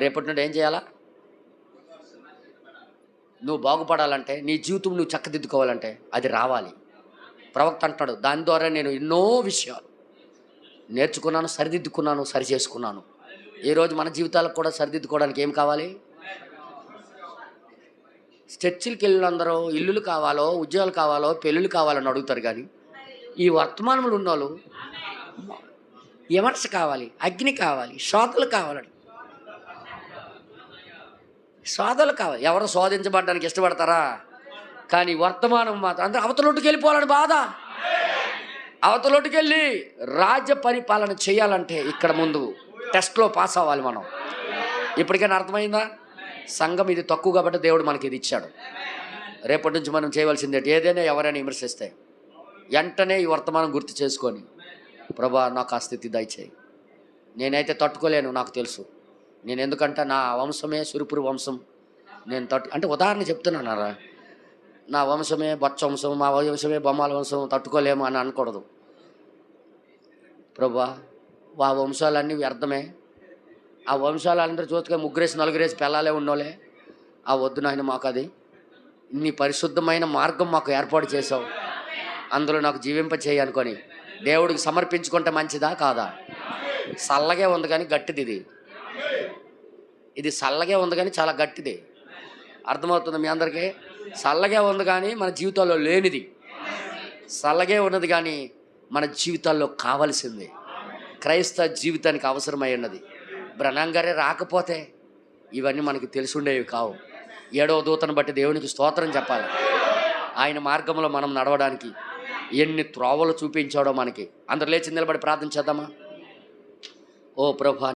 [SPEAKER 1] రేపటి నుండి ఏం చేయాలా? నువ్వు బాగుపడాలంటే, నీ జీవితం నువ్వు చక్కదిద్దుకోవాలంటే అది రావాలి. ప్రవక్త అంటున్నాడు, దాని ద్వారా నేను ఎన్నో విషయాలు నేర్చుకున్నాను, సరిదిద్దుకున్నాను, సరి చేసుకున్నాను. ఈరోజు మన జీవితాలకు కూడా సరిదిద్దుకోవడానికి ఏం కావాలి? చర్చిలకి వెళ్ళినందరూ ఇల్లులు కావాలో, ఉద్యోగాలు కావాలో, పెళ్ళిళ్ళు కావాలని అడుగుతారు. కానీ ఈ వర్తమానంలో ఉన్న వాళ్ళు విమర్శ కావాలి, అగ్ని కావాలి, శోధలు కావాలని, శోధలు కావాలి. ఎవరు శోధించబడడానికి ఇష్టపడతారా? కానీ వర్తమానం మాత్రం అందరూ అవతలొట్టుకు వెళ్ళిపోవాలని బాధ. అవతలొట్టుకు వెళ్ళి రాజ్య పరిపాలన చేయాలంటే ఇక్కడ ముందు టెస్ట్లో పాస్ అవ్వాలి మనం. ఇప్పటికైనా అర్థమైందా? సంఘం ఇది తక్కువ కాబట్టి దేవుడు మనకి ఇది ఇచ్చాడు. రేపటి నుంచి మనం చేయవలసిందే, ఏదైనా ఎవరైనా విమర్శిస్తే వెంటనే ఈ వర్తమానం గుర్తు చేసుకొని, ప్రభా నాకు ఆ స్థితి దయచేయి, నేనైతే తట్టుకోలేను, నాకు తెలుసు. నేను ఎందుకంటే నా వంశమే సురుపురు వంశం, నేను అంటే ఉదాహరణ చెప్తున్నానారా, నా వంశమే బొచ్చ వంశం, మా వంశమే బొమ్మల వంశం, తట్టుకోలేము అని అనకూడదు. ప్రభా ఆ వంశాలన్నీ వ్యర్థమే, ఆ వంశాలందరూ చూసుగా 3 4 పిల్లలే ఉన్నోలే, ఆ వద్దు నాయన మాకు అది. నీ పరిశుద్ధమైన మార్గం మాకు ఏర్పాటు చేసావు, అందులో నాకు జీవింప చేయి అనుకొని దేవుడికి సమర్పించుకుంటే మంచిదా కాదా? చల్లగే ఉంది కానీ గట్టిది, ఇది చల్లగే ఉంది కానీ చాలా గట్టిది. అర్థమవుతుంది మీ అందరికీ? చల్లగే ఉంది కానీ మన జీవితాల్లో లేనిది, చల్లగే ఉన్నది కానీ మన జీవితాల్లో కావలసింది, క్రైస్తవ జీవితానికి అవసరమై ఉన్నది. బ్రహ్మంగారే రాకపోతే ఇవన్నీ మనకి తెలిసి ఉండేవి కావు. 7వ దూతను బట్టి దేవునికి స్తోత్రం చెప్పాలి. ఆయన మార్గంలో మనం నడవడానికి ఎన్ని త్రోవలు చూపించాడో మనకి. అందరు లేచి నిలబడి ప్రార్థన చేద్దామా? ఓ ప్రభా.